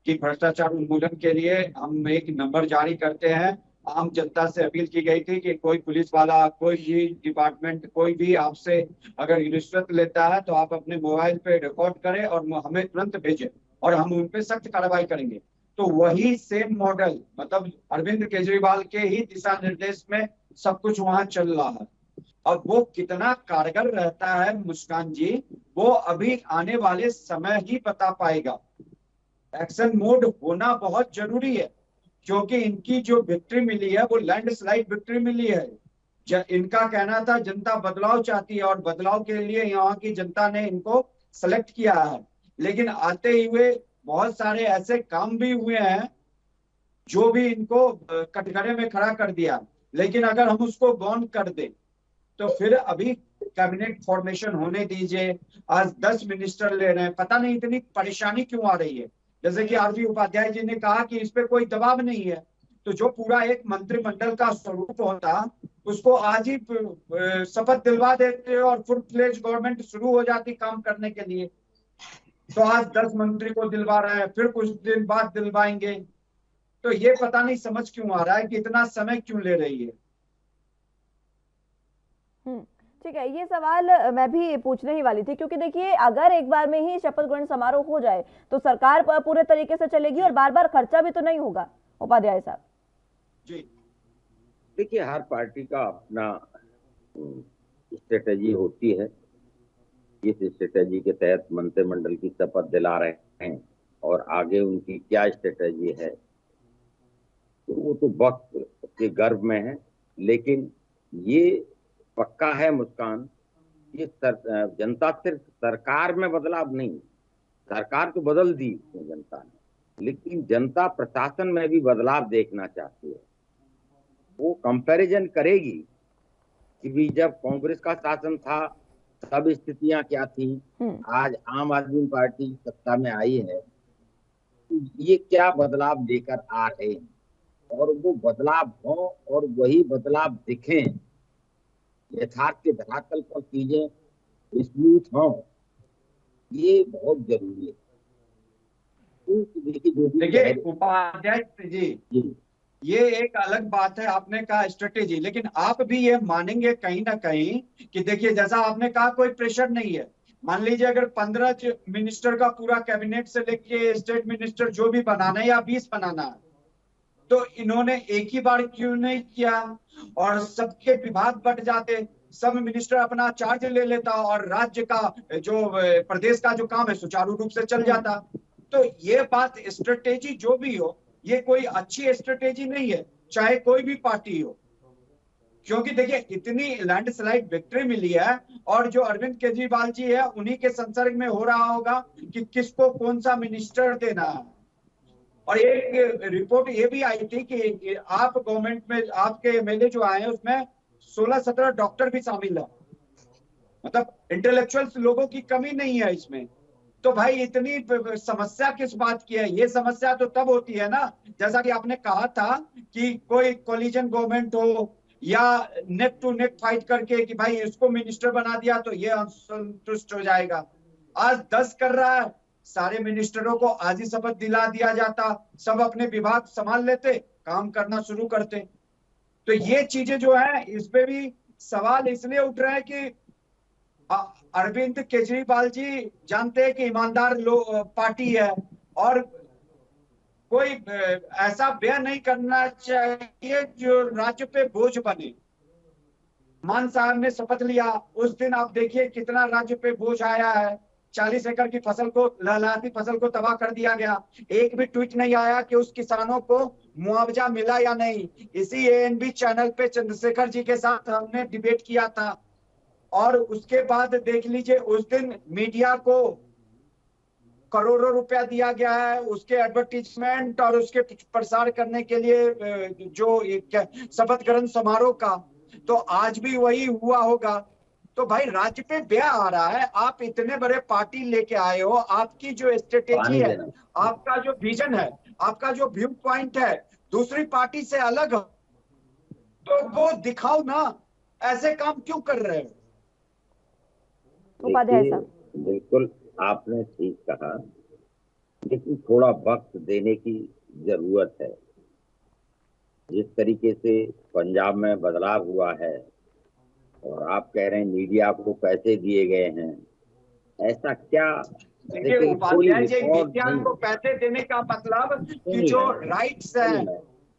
कि भ्रष्टाचार उन्मूलन के लिए हम एक नंबर जारी करते हैं। आम जनता से अपील की गई थी कि कोई पुलिस वाला, कोई भी डिपार्टमेंट, कोई भी आपसे अगर रिश्वत लेता है तो आप अपने मोबाइल पे रिकॉर्ड करें और हमें तुरंत भेजें और हम उन पे सख्त कार्रवाई करेंगे। तो वही सेम मॉडल, मतलब अरविंद केजरीवाल के ही दिशा निर्देश में सब कुछ वहां चल रहा है। अब वो कितना कारगर रहता है मुस्कान जी, वो अभी आने वाले समय ही बता पाएगा। एक्शन मोड होना बहुत जरूरी है क्योंकि इनकी जो विक्ट्री मिली है वो लैंडस्लाइड विक्ट्री मिली है। इनका कहना था जनता बदलाव चाहती है और बदलाव के लिए यहाँ की जनता ने इनको सेलेक्ट किया है, लेकिन आते हुए बहुत सारे ऐसे काम भी हुए हैं जो भी इनको कटघरे में खड़ा कर दिया। लेकिन अगर हम उसको गौन कर दें तो फिर अभी कैबिनेट फॉर्मेशन होने दीजिए। आज 10 मिनिस्टर ले रहे हैं, पता नहीं इतनी परेशानी क्यों आ रही है। जैसे कि आरपी उपाध्याय जी ने कहा कि इस पे कोई दबाव नहीं है, तो जो पूरा एक मंत्रिमंडल का स्वरूप होता उसको आज ही शपथ दिलवा देते और फुल फ्लेज गवर्नमेंट शुरू हो जाती काम करने के लिए। तो आज 10 मंत्री को दिलवा रहे हैं, फिर कुछ दिन बाद दिलवाएंगे। तो ये पता नहीं समझ क्यों आ रहा है कि इतना समय क्यों ले रही है। ठीक है, ये सवाल मैं भी पूछने ही वाली थी, क्योंकि देखिए अगर एक बार में ही शपथ ग्रहण समारोह हो जाए तो सरकार पूरे तरीके से चलेगी और बार बार खर्चा भी तो नहीं होगा। उपाध्याय साहब जी, देखिए हर पार्टी का अपना स्ट्रेटेजी होती है। इस स्ट्रेटेजी के तहत मंत्रिमंडल की शपथ दिला रहे हैं और आगे उनकी क्या स्ट्रेटेजी है तो वो तो वक्त के गर्भ में है। लेकिन ये पक्का है मुस्कान, ये जनता सिर्फ सरकार में बदलाव नहीं, सरकार तो बदल दी जनता ने, लेकिन जनता प्रशासन में भी बदलाव देखना चाहती है। वो कंपैरिजन करेगी कि भी जब कांग्रेस का शासन था तब स्थितियां क्या थी, आज आम आदमी पार्टी सत्ता में आई है तो ये क्या बदलाव लेकर आ रहे हैं, और वो बदलाव हो और वही बदलाव दिखें, यथार्थ के धरातल पर चीजें स्मूथ हों, ये बहुत जरूरी है। देखिए उपाध्याय जी, ये एक अलग बात है, आपने कहा स्ट्रेटेजी, लेकिन आप भी ये मानेंगे कहीं ना कहीं कि देखिए जैसा आपने कहा कोई प्रेशर नहीं है। मान लीजिए अगर 15 मिनिस्टर का पूरा कैबिनेट से लेके स्टेट मिनिस्टर जो भी बनाना है या 20 बनाना है, तो इन्होंने एक ही बार क्यों नहीं किया और सबके विभाग बट जाते, सब मिनिस्टर अपना चार्ज ले लेता और राज्य का जो प्रदेश का जो काम है सुचारू रूप से चल जाता। तो ये बात स्ट्रेटेजी जो भी हो, ये कोई अच्छी स्ट्रेटेजी नहीं है, चाहे कोई भी पार्टी हो, क्योंकि देखिए इतनी लैंडस्लाइड विक्ट्री मिली है और जो अरविंद केजरीवाल जी है उन्हीं के संसर्ग में हो रहा होगा कि किसको कौन सा मिनिस्टर देना है। और एक रिपोर्ट ये भी आई थी कि आप गवर्नमेंट में आपके एमएलए जो आए हैं उसमें 16-17 डॉक्टर भी शामिल है, मतलब इंटेलेक्चुअल्स लोगों की कमी नहीं है इसमें। तो भाई इतनी समस्या किस बात की है? ये समस्या तो तब होती है ना, जैसा कि आपने कहा था कि कोई कोलिजन गवर्नमेंट हो या नेक टू नेक फाइट करके कि भाई इसको मिनिस्टर बना दिया तो ये असंतुष्ट हो जाएगा। आज 10 कर रहा है, सारे मिनिस्टरों को आज ही शपथ दिला दिया जाता, सब अपने विभाग संभाल लेते, काम करना शुरू करते। तो ये चीजें जो है इस पे भी सवाल इसलिए उठ रहे हैं कि अरविंद केजरीवाल जी जानते हैं कि ईमानदार पार्टी है और कोई ऐसा व्यय नहीं करना चाहिए जो राज्य पे बोझ बने। मान साहब ने शपथ लिया, उस दिन आप देखिए कितना राज्य पे बोझ आया है। 40 एकड़ की फसल को, लहलहाती फसल को तबाह कर दिया गया। एक भी ट्वीट नहीं आया कि उस किसानों को मुआवजा मिला या नहीं। इसी एएनबी चैनल पे चंद्रशेखर जी के साथ हमने डिबेट किया था और उसके बाद देख लीजिए उस दिन मीडिया को करोड़ों रुपया दिया गया है उसके एडवर्टीजमेंट और उसके प्रसार करने के लिए जो शपथ ग्रहण समारोह का। तो आज भी वही हुआ होगा। तो भाई राज्य पे व्यय आ रहा है, आप इतने बड़े पार्टी लेके आए हो, आपकी जो स्ट्रेटेजी है, आपका जो विजन है, आपका जो व्यू पॉइंट है दूसरी पार्टी से अलग हो, तो वो दिखाओ ना, ऐसे काम क्यों कर रहे हो? उपाध्याय साहब, बिल्कुल आपने ठीक कहा, लेकिन थोड़ा वक्त देने की जरूरत है। जिस तरीके से पंजाब में बदलाव हुआ है और आप कह रहे हैं मीडिया को पैसे दिए गए हैं, ऐसा क्या? देखिए उपाध्याय जी, मीडिया को पैसे देने का मतलब कि जो राइट्स है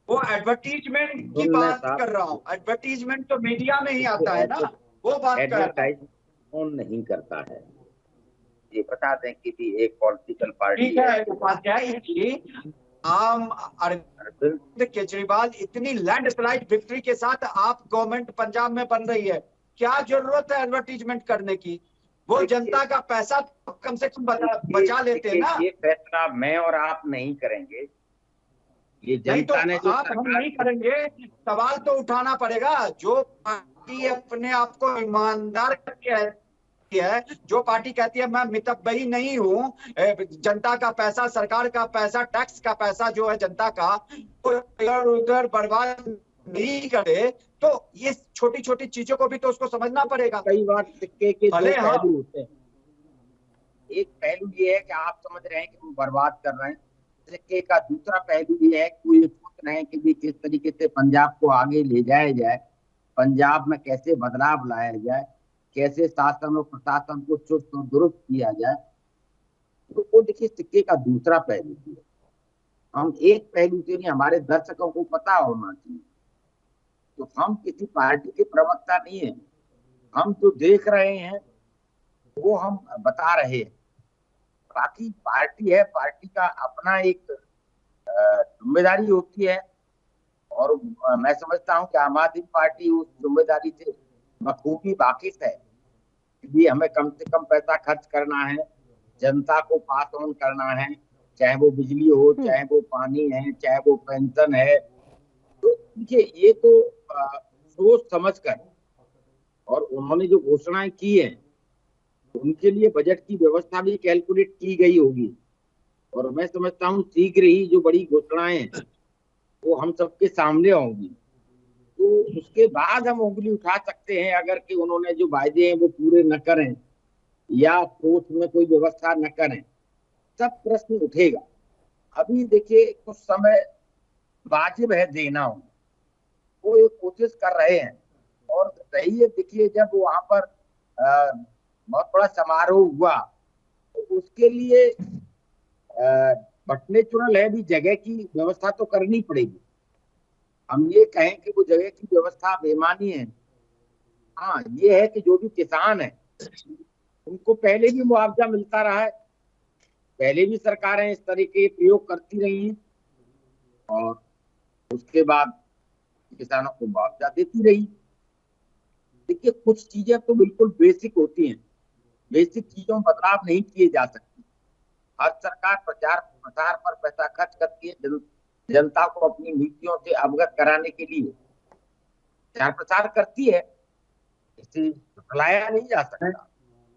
वो एडवर्टीजमेंट की बात कर रहा हूँ। एडवर्टीजमेंट तो मीडिया में ही आता है ना, वो बात कर रहा हूँ। कौन नहीं करता है? ये बता दें कि भी एक पॉलिटिकल पार्टी ठीक है उपाध्याय जी, आम अरविंद केजरीवाल इतनी लैंडस्लाइड विक्ट्री के साथ आप गवर्नमेंट पंजाब में बन रही है, क्या जरूरत है एडवर्टीजमेंट करने की? वो जनता का पैसा कम से कम बचा लेते हैं ना। ये फैसला मैं और आप नहीं करेंगे, ये जनता ने तो आप हम नहीं करेंगे, सवाल तो उठाना पड़ेगा। जो पार्टी अपने आप को ईमानदार कहती है, जो पार्टी कहती है मैं मितव्ययी नहीं हूँ, जनता का पैसा, सरकार का पैसा, टैक्स का पैसा जो है जनता का, वो इधर उधर बर्बाद नहीं करे, तो ये छोटी छोटी चीजों को भी तो उसको समझना पड़ेगा। कई बार सिक्के के दो पहलू होते हैं। एक पहलू ये है कि आप समझ रहे हैं कि वो बर्बाद कर रहे हैं, सिक्के का दूसरा पहलू ये है कि वो ये सोच रहे हैं कि भी किस तरीके से पंजाब को आगे ले जाया जाए, पंजाब में कैसे बदलाव लाया जाए, कैसे शासन और प्रशासन को चुस्त और दुरुस्त किया जाए। तो वो देखिए सिक्के का दूसरा पहलू है। हम एक पहलू से नहीं, हमारे दर्शकों को पता होना चाहिए। तो हम किसी पार्टी के प्रवक्ता नहीं है, हम जो देख रहे हैं वो हम बता रहे हैं। बाकी पार्टी है, पार्टी का अपना एक जिम्मेदारी होती है और मैं समझता हूं कि आम आदमी पार्टी उस जिम्मेदारी से बखूबी वाकिफ है कि हमें कम से कम पैसा खर्च करना है, जनता को पास ऑन करना है, चाहे वो बिजली हो, चाहे वो पानी है, चाहे वो पेंशन है। तो देखिए ये तो सोच समझ कर, और उन्होंने जो घोषणाएं की हैं उनके लिए बजट की व्यवस्था भी कैलकुलेट की गई होगी। और मैं समझता हूँ शीघ्र ही जो बड़ी घोषणाएं वो हम सबके सामने होंगी, तो उसके बाद हम उंगली उठा सकते हैं। अगर कि उन्होंने जो वायदे हैं वो पूरे न करें या ठोस में कोई व्यवस्था न करें, सब प्रश्न उठेगा। अभी देखिए कुछ समय वाजिब है देना, वो एक कोशिश कर रहे हैं। और सही है, देखिए जब वहां पर बहुत बड़ा समारोह हुआ तो उसके लिए बटने चुनल है भी, जगह की व्यवस्था तो करनी पड़ेगी। हम ये कहें कि वो जगह की व्यवस्था बेमानी है, हाँ ये है कि जो भी किसान है उनको पहले भी मुआवजा मिलता रहा है, पहले भी सरकारें इस तरीके के प्रयोग करती रही हैं और उसके बाद किसानों को मुआवजा देती रही। देखिए कुछ चीजें तो बिल्कुल बेसिक होती हैं, बेसिक चीजों में बदलाव नहीं किए जा सकते। हर सरकार प्रचार प्रसार पर पैसा खर्च करती है, जनता को अपनी नीतियों से अवगत कराने के लिए प्रचार प्रसार करती है, इसे झुठलाया नहीं जा सकता।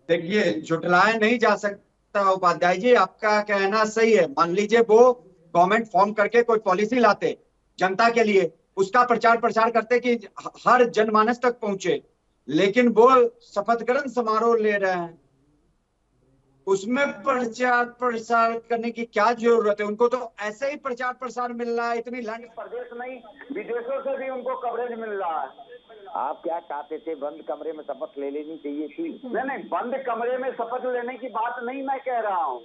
देखिए झुठलाया नहीं जा सकता, सकता उपाध्याय जी, आपका कहना सही है। मान लीजिए वो गवर्नमेंट फॉर्म करके कोई पॉलिसी लाते जनता के लिए, उसका प्रचार प्रसार करते कि हर जनमानस तक पहुंचे, लेकिन वो शपथ ग्रहण समारोह ले रहे हैं, उसमें प्रचार प्रसार करने की क्या जरूरत है? उनको तो ऐसे ही प्रचार प्रसार मिल रहा है, इतनी लंड प्रदेश नहीं विदेशों से भी उनको कवरेज मिल रहा है। आप क्या चाहते थे? बंद कमरे में शपथ ले लेनी चाहिए थी। नहीं, बंद कमरे में शपथ लेने की बात नहीं मैं कह रहा हूँ।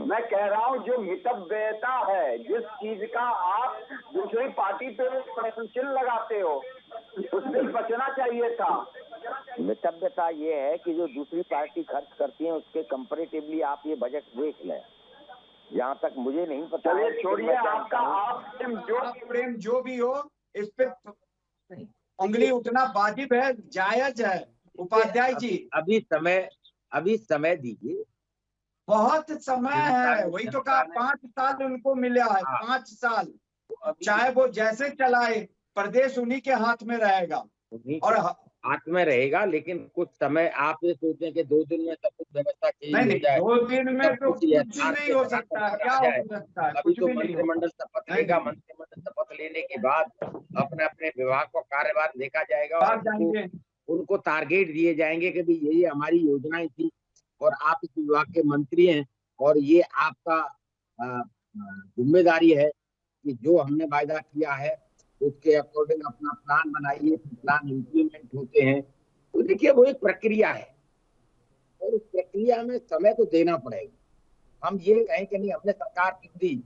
मैं कह रहा हूँ जो मितव्ययता है, जिस चीज का आप दूसरी पार्टी पे प्रश्न चिन्ह लगाते हो, उससे बचना चाहिए था। मितव्यता ये है कि जो दूसरी पार्टी खर्च करती है उसके कंपैरेटिवली आप ये बजट देख लें। यहाँ तक मुझे नहीं पता है। छोड़िए आपका आप प्रेम जो भी हो, इस पे उंगली उठना वाजिब है, जायज है उपाध्याय जी। अभी समय दीजिए, बहुत समय है, वही तो कहा 5 साल उनको मिला है। 5 साल चाहे वो जैसे चलाए, प्रदेश उन्हीं के हाथ में रहेगा और हाथ में रहेगा। लेकिन कुछ समय आप ये सोचें कि 2 दिन में सब कुछ व्यवस्था चेंज हो जाए। 2 दिन में तो कुछ नहीं हो सकता। क्या हो सकता है? अभी तो मंत्रिमंडल शपथ लेगा, मंत्रिमंडल शपथ लेने के बाद अपने अपने विभाग को कार्यभार देखा जाएगा और उनको टारगेट दिए जाएंगे कि भाई ये हमारी योजनाएं थी और आप इस विभाग के मंत्री हैं और ये आपका जिम्मेदारी है कि जो हमने वायदा किया है उसके अकॉर्डिंग अपना प्लान बनाइए, प्लान इम्प्लीमेंट होते हैं। तो देखिए वो एक प्रक्रिया है और उस प्रक्रिया में समय तो देना पड़ेगा। हम ये कहें कि नहीं हमने सरकार की दी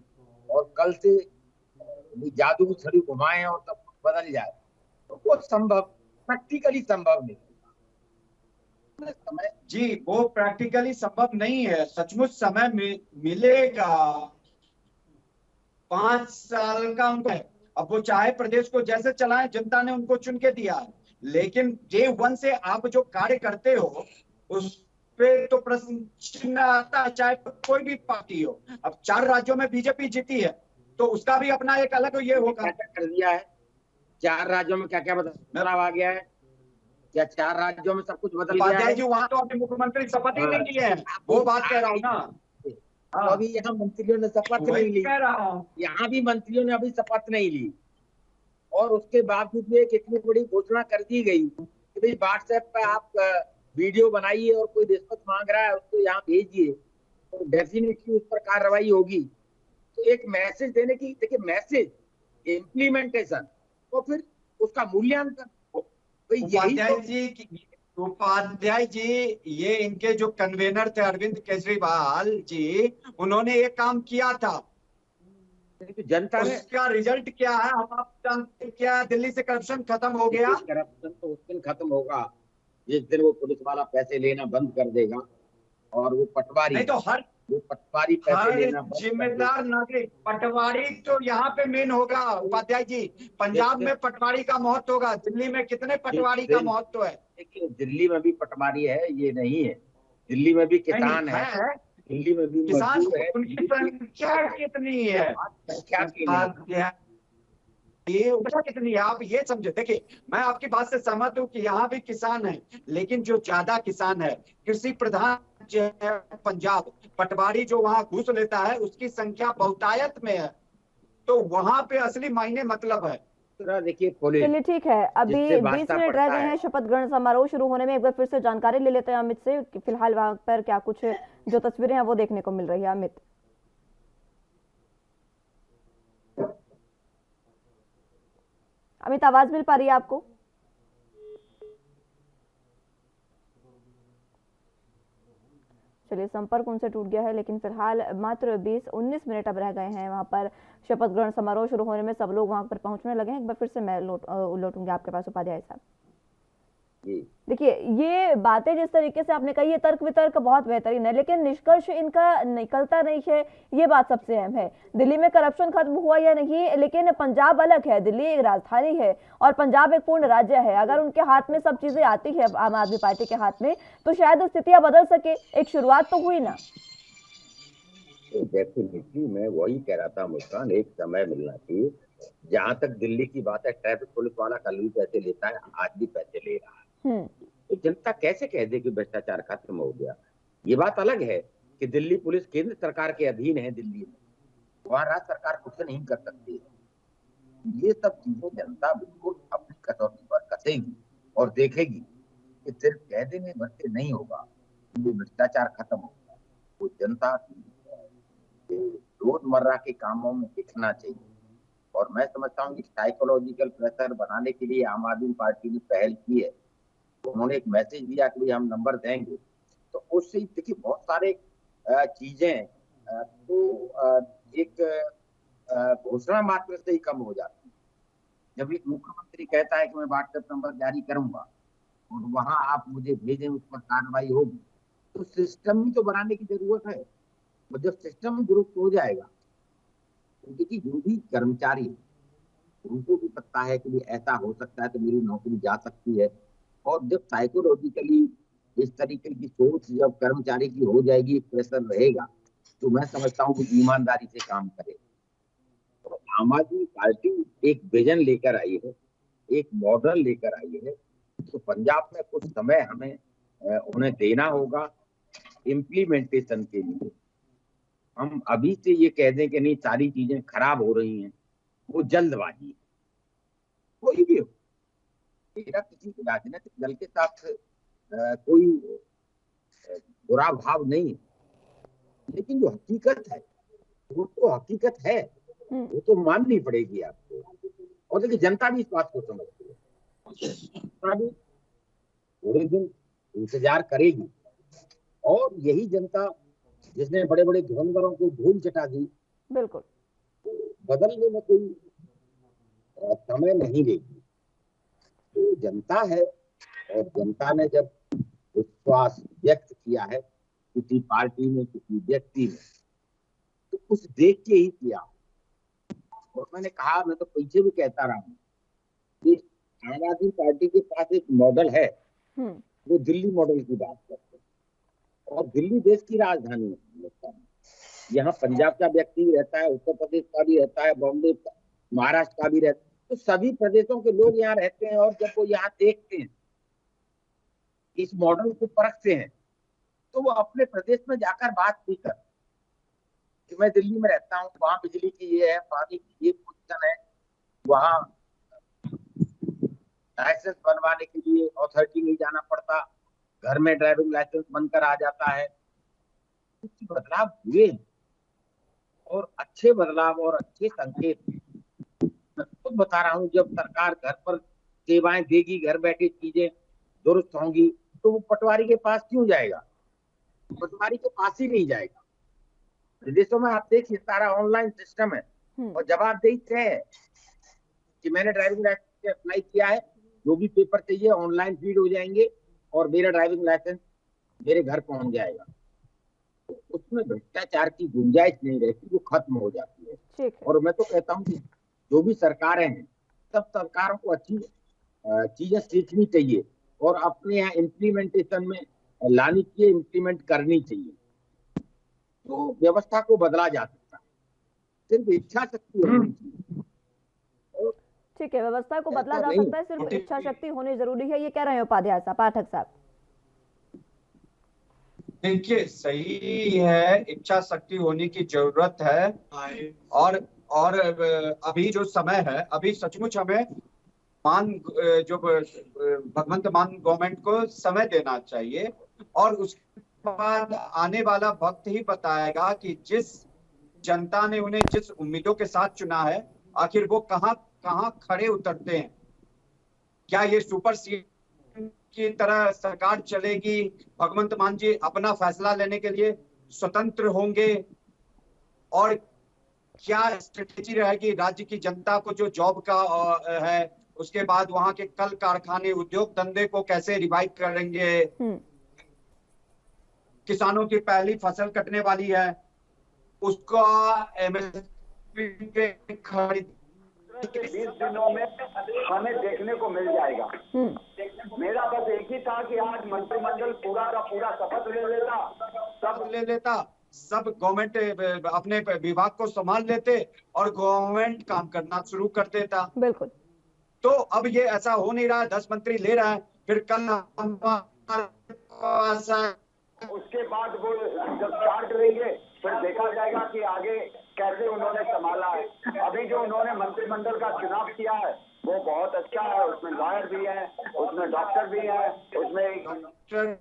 और कल से जादू की छड़ी घुमाएं और सब कुछ बदल जाए, तो वो संभव प्रैक्टिकली संभव नहीं। समय जी वो प्रैक्टिकली संभव नहीं है। सचमुच समय मिलेगा। 5 साल का उनको है। अब वो चाहे प्रदेश को जैसे चलाएं, जनता ने उनको चुन के दिया है, लेकिन डे 1 से आप जो कार्य करते हो उस पे तो प्रश्न चिन्ह आता है, चाहे कोई भी पार्टी हो। अब 4 राज्यों में बीजेपी जीती है तो उसका भी अपना एक अलग ये होगा। क्या कर दिया है 4 राज्यों में, क्या क्या बदलाव आ गया है? क्या 4 राज्यों में सब कुछ बदल गया है? जी वहां तो अभी मुख्यमंत्री शपथ ही नहीं लिए हैं, वो बात कह रहा हूँ ना। तो अभी यहाँ मंत्रियों ने शपथ नहीं ली, यहाँ भी मंत्रियों ने अभी शपथ नहीं ली और उसके बावजूद भी एक इतनी बड़ी घोषणा कर दी गई कि भाई व्हाट्सएप पे आप वीडियो बनाइए और कोई रिश्वत मांग रहा है उसको यहाँ भेजिए तो डेफिनेटली उस पर कार्रवाई होगी। तो एक मैसेज देने की, देखिए मैसेज, इम्प्लीमेंटेशन और फिर उसका मूल्यांकन। उपाध्याय जी ये इनके जो कन्वेनर थे अरविंद केजरीवाल जी, उन्होंने एक काम किया था, तो जनता ने उसका रिजल्ट क्या है हम आप जानते क्या? दिल्ली से करप्शन खत्म हो गया। करप्शन तो उस दिन खत्म होगा जिस दिन वो पुलिस वाला पैसे लेना बंद कर देगा और वो पटवारी नहीं तो वो पटवारी पैसे लेना जिम्मेदार नागरिक पटवारी तो यहाँ पे मेन होगा उपाध्याय जी। पंजाब में पटवारी का महत्व होगा, दिल्ली में कितने पटवारी का महत्व है? देखिए दिल्ली में भी पटवारी है, ये नहीं है। दिल्ली में भी किसान है, दिल्ली में भी किसान मजदूर है। उनकी संख्या कितनी है? ये कितनी है आप ये समझे। देखिए मैं आपकी बात से सहमत हूँ कि यहाँ भी किसान है, लेकिन जो ज्यादा किसान है, कृषि प्रधान जो है पंजाब, पटवारी जो वहाँ घूस लेता है उसकी संख्या बहुतायत में है, तो वहाँ पे असली मायने मतलब है। देखिए चलिए ठीक है, अभी 20 मिनट रह गए हैं शपथ ग्रहण समारोह शुरू होने में। एक बार फिर से जानकारी ले लेते हैं अमित से कि फिलहाल वहां पर क्या कुछ जो तस्वीरें हैं वो देखने को मिल रही है। अमित, आवाज मिल पा रही है आपको? चलिए संपर्क उनसे टूट गया है, लेकिन फिलहाल मात्र 20-19 मिनट अब रह गए हैं वहां पर शपथ ग्रहण समारोह शुरू होने में। सब लोग वहां पर पहुंचने लगे हैं। एक बार फिर से मैं लौटूंगी आपके पास उपाध्याय साहब। देखिए ये बातें जिस तरीके से आपने कही, ये तर्क वितर्क बहुत बेहतरीन है, लेकिन निष्कर्ष इनका निकलता नहीं है। ये बात सबसे अहम है। दिल्ली में करप्शन खत्म हुआ या नहीं, लेकिन पंजाब अलग है। दिल्ली एक राजधानी है और पंजाब एक पूर्ण राज्य है। अगर उनके हाथ में सब चीजें आती है, आम आदमी पार्टी के हाथ में, तो शायद स्थितियां बदल सके। एक शुरुआत तो हुई ना। डेफिनेटली मैं वही कह रहा था मुस्कान, एक समय मिलना चाहिए। जहां तक दिल्ली की बात है, ट्रैफिक पुलिस वाला कल भी पैसे लेता है, आज भी पैसे ले रहा है। तो जनता कैसे कह दे कि भ्रष्टाचार खत्म हो गया? ये बात अलग है कि दिल्ली पुलिस केंद्र सरकार के अधीन है, दिल्ली में वहां राज्य सरकार कुछ नहीं कर सकती है। ये सब चीजें जनता बिल्कुल अपनी कसौटी पर कसेगी और देखेगी कि सिर्फ कह देने भर से नहीं होगा, ये भ्रष्टाचार खत्म होगा। वो जनता की रोजमर्रा के कामों में दिखना चाहिए। और मैं समझता हूँ कि साइकोलॉजिकल प्रेशर बनाने के लिए आम आदमी पार्टी ने पहल की है। तो उन्होंने एक मैसेज दिया कि हम नंबर देंगे, तो उससे देखिए बहुत सारे चीजें एक घोषणा मात्र से ही कम हो जाती है। जब एक मुख्यमंत्री कहता है कि मैं व्हाट्सएप नंबर जारी करूंगा और वहां आप मुझे भेजें, उस पर कार्रवाई होगी, तो सिस्टम ही तो बनाने की जरूरत है। और जब सिस्टम दुरुस्त हो जाएगा तो देखिए जो भी कर्मचारी उनको भी पता है कि ऐसा हो सकता है तो मेरी नौकरी जा सकती है। और जब साइकोलॉजिकली इस तरीके की सोच जब कर्मचारी की हो जाएगी, प्रेशर रहेगा, तो मैं समझता हूँ कि ईमानदारी से काम करे। तो आम आदमी पार्टी एक विजन लेकर आई है, एक मॉडल लेकर आई है। तो पंजाब में कुछ समय हमें उन्हें देना होगा इम्प्लीमेंटेशन के लिए। हम अभी से ये कह दें कि नहीं सारी चीजें खराब हो रही हैं, वो जल्दबाजी। कोई भी हो, मेरा किसी राजनीतिक दल के साथ कोई बुरा भाव नहीं है, लेकिन जो हकीकत है वो तो हकीकत है, वो तो माननी पड़ेगी आपको। और देखिए जनता भी इस बात को समझती है, जनता भी पूरे दिन इंतजार करेगी। और यही जनता जिसने बड़े बड़े धुरंधरों को धूल चटा दी, बिल्कुल बदलने में कोई समय नहीं लेगी। तो जनता है, और जनता ने जब विश्वास व्यक्त किया है किसी पार्टी में, किसी व्यक्ति में, तो कुछ देख के ही किया। और मैंने कहा, मैं तो पीछे भी कहता रहा हूँ कि आम आदमी पार्टी के पास एक मॉडल है, वो दिल्ली मॉडल की बात करते हैं। और दिल्ली देश की राजधानी है। यहाँ पंजाब का व्यक्ति भी रहता है, उत्तर प्रदेश का भी रहता है, बॉम्बे महाराष्ट्र का भी रहता है, तो सभी प्रदेशों के लोग यहाँ रहते हैं। और जब वो यहाँ देखते हैं, इस मॉडल को परखते हैं, तो वो अपने प्रदेश में जाकर बात भी करते हैं कि मैं दिल्ली में रहता हूँ, वहां बिजली की ये है, पानी की ये पोजीशन है, वहां लाइसेंस बनवाने के लिए अथॉरिटी नहीं जाना पड़ता, घर में ड्राइविंग लाइसेंस बनकर आ जाता है। कुछ बदलाव हुए और अच्छे बदलाव और अच्छे संकेत। मैं खुद बता रहा हूँ, जब सरकार घर पर सेवाएं देगी, घर बैठे चीजें दुरुस्त होंगी, तो वो पटवारी के पास क्यों जाएगा? पटवारी के पास ही नहीं जाएगा। विदेशों में आप देखिए सारा ऑनलाइन सिस्टम है और जवाबदेही तय है कि मैंने ड्राइविंग लाइसेंस अप्लाई किया है, जो भी पेपर चाहिए ऑनलाइन फीड हो जाएंगे और मेरा ड्राइविंग लाइसेंस मेरे घर पहुंच जाएगा। तो उसमें भ्रष्टाचार की गुंजाइश नहीं रहती, वो खत्म हो जाती है। और मैं तो कहता हूँ कि जो भी सरकारें हैं, सब सरकारों को अच्छी चीजें सीखनी चाहिए और अपने यहाँ इम्प्लीमेंटेशन में लानी चाहिए, इम्प्लीमेंट करनी चाहिए, तो व्यवस्था को बदला जा सकता है। सिर्फ इच्छा शक्ति होनी चाहिए। ठीक है, व्यवस्था को बदला जा सकता है, सिर्फ इच्छा शक्ति होनी जरूरी है, ये कह रहे हैं उपाध्याय साहब, पाठक साहब। देखिए सही है, इच्छा शक्ति होने की जरूरत है। और अभी जो समय है, अभी सचमुच हमें जो भगवंत मान गवर्नमेंट को समय देना चाहिए। और उसके बाद आने वाला वक्त ही बताएगा कि जिस जनता ने उन्हें जिस उम्मीदों के साथ चुना है, आखिर वो कहाँ खड़े उतरते हैं। क्या ये सुपर सीएम की तरह सरकार चलेगी, भगवंत मान जी अपना फैसला लेने के लिए स्वतंत्र होंगे, और क्या स्ट्रेटेजी रहेगी राज्य की जनता को जो जॉब का है, उसके बाद वहां के कल कारखाने उद्योग धंधे को कैसे रिवाइव करेंगे, किसानों की पहली फसल कटने वाली है, उसका एमएसपी पे खरीद 20 दिनों में हमें देखने को मिल जाएगा। मेरा बस एक ही था कि आज मंत्रिमंडल पूरा का पूरा शपथ ले लेता, सब गवर्नमेंट अपने विभाग को संभाल लेते और गवर्नमेंट काम करना शुरू कर देता। बिल्कुल। तो अब ये ऐसा हो नहीं रहा है, 10 मंत्री ले रहा है, फिर कल हमारे पास उसके बाद वो जब चार्ट लेंगे फिर देखा जाएगा कि आगे कैसे उन्होंने संभाला है। अभी जो उन्होंने मंत्रिमंडल का चुनाव किया है वो बहुत अच्छा है, उसमें लॉयर भी है, उसमें डॉक्टर भी है, उसमें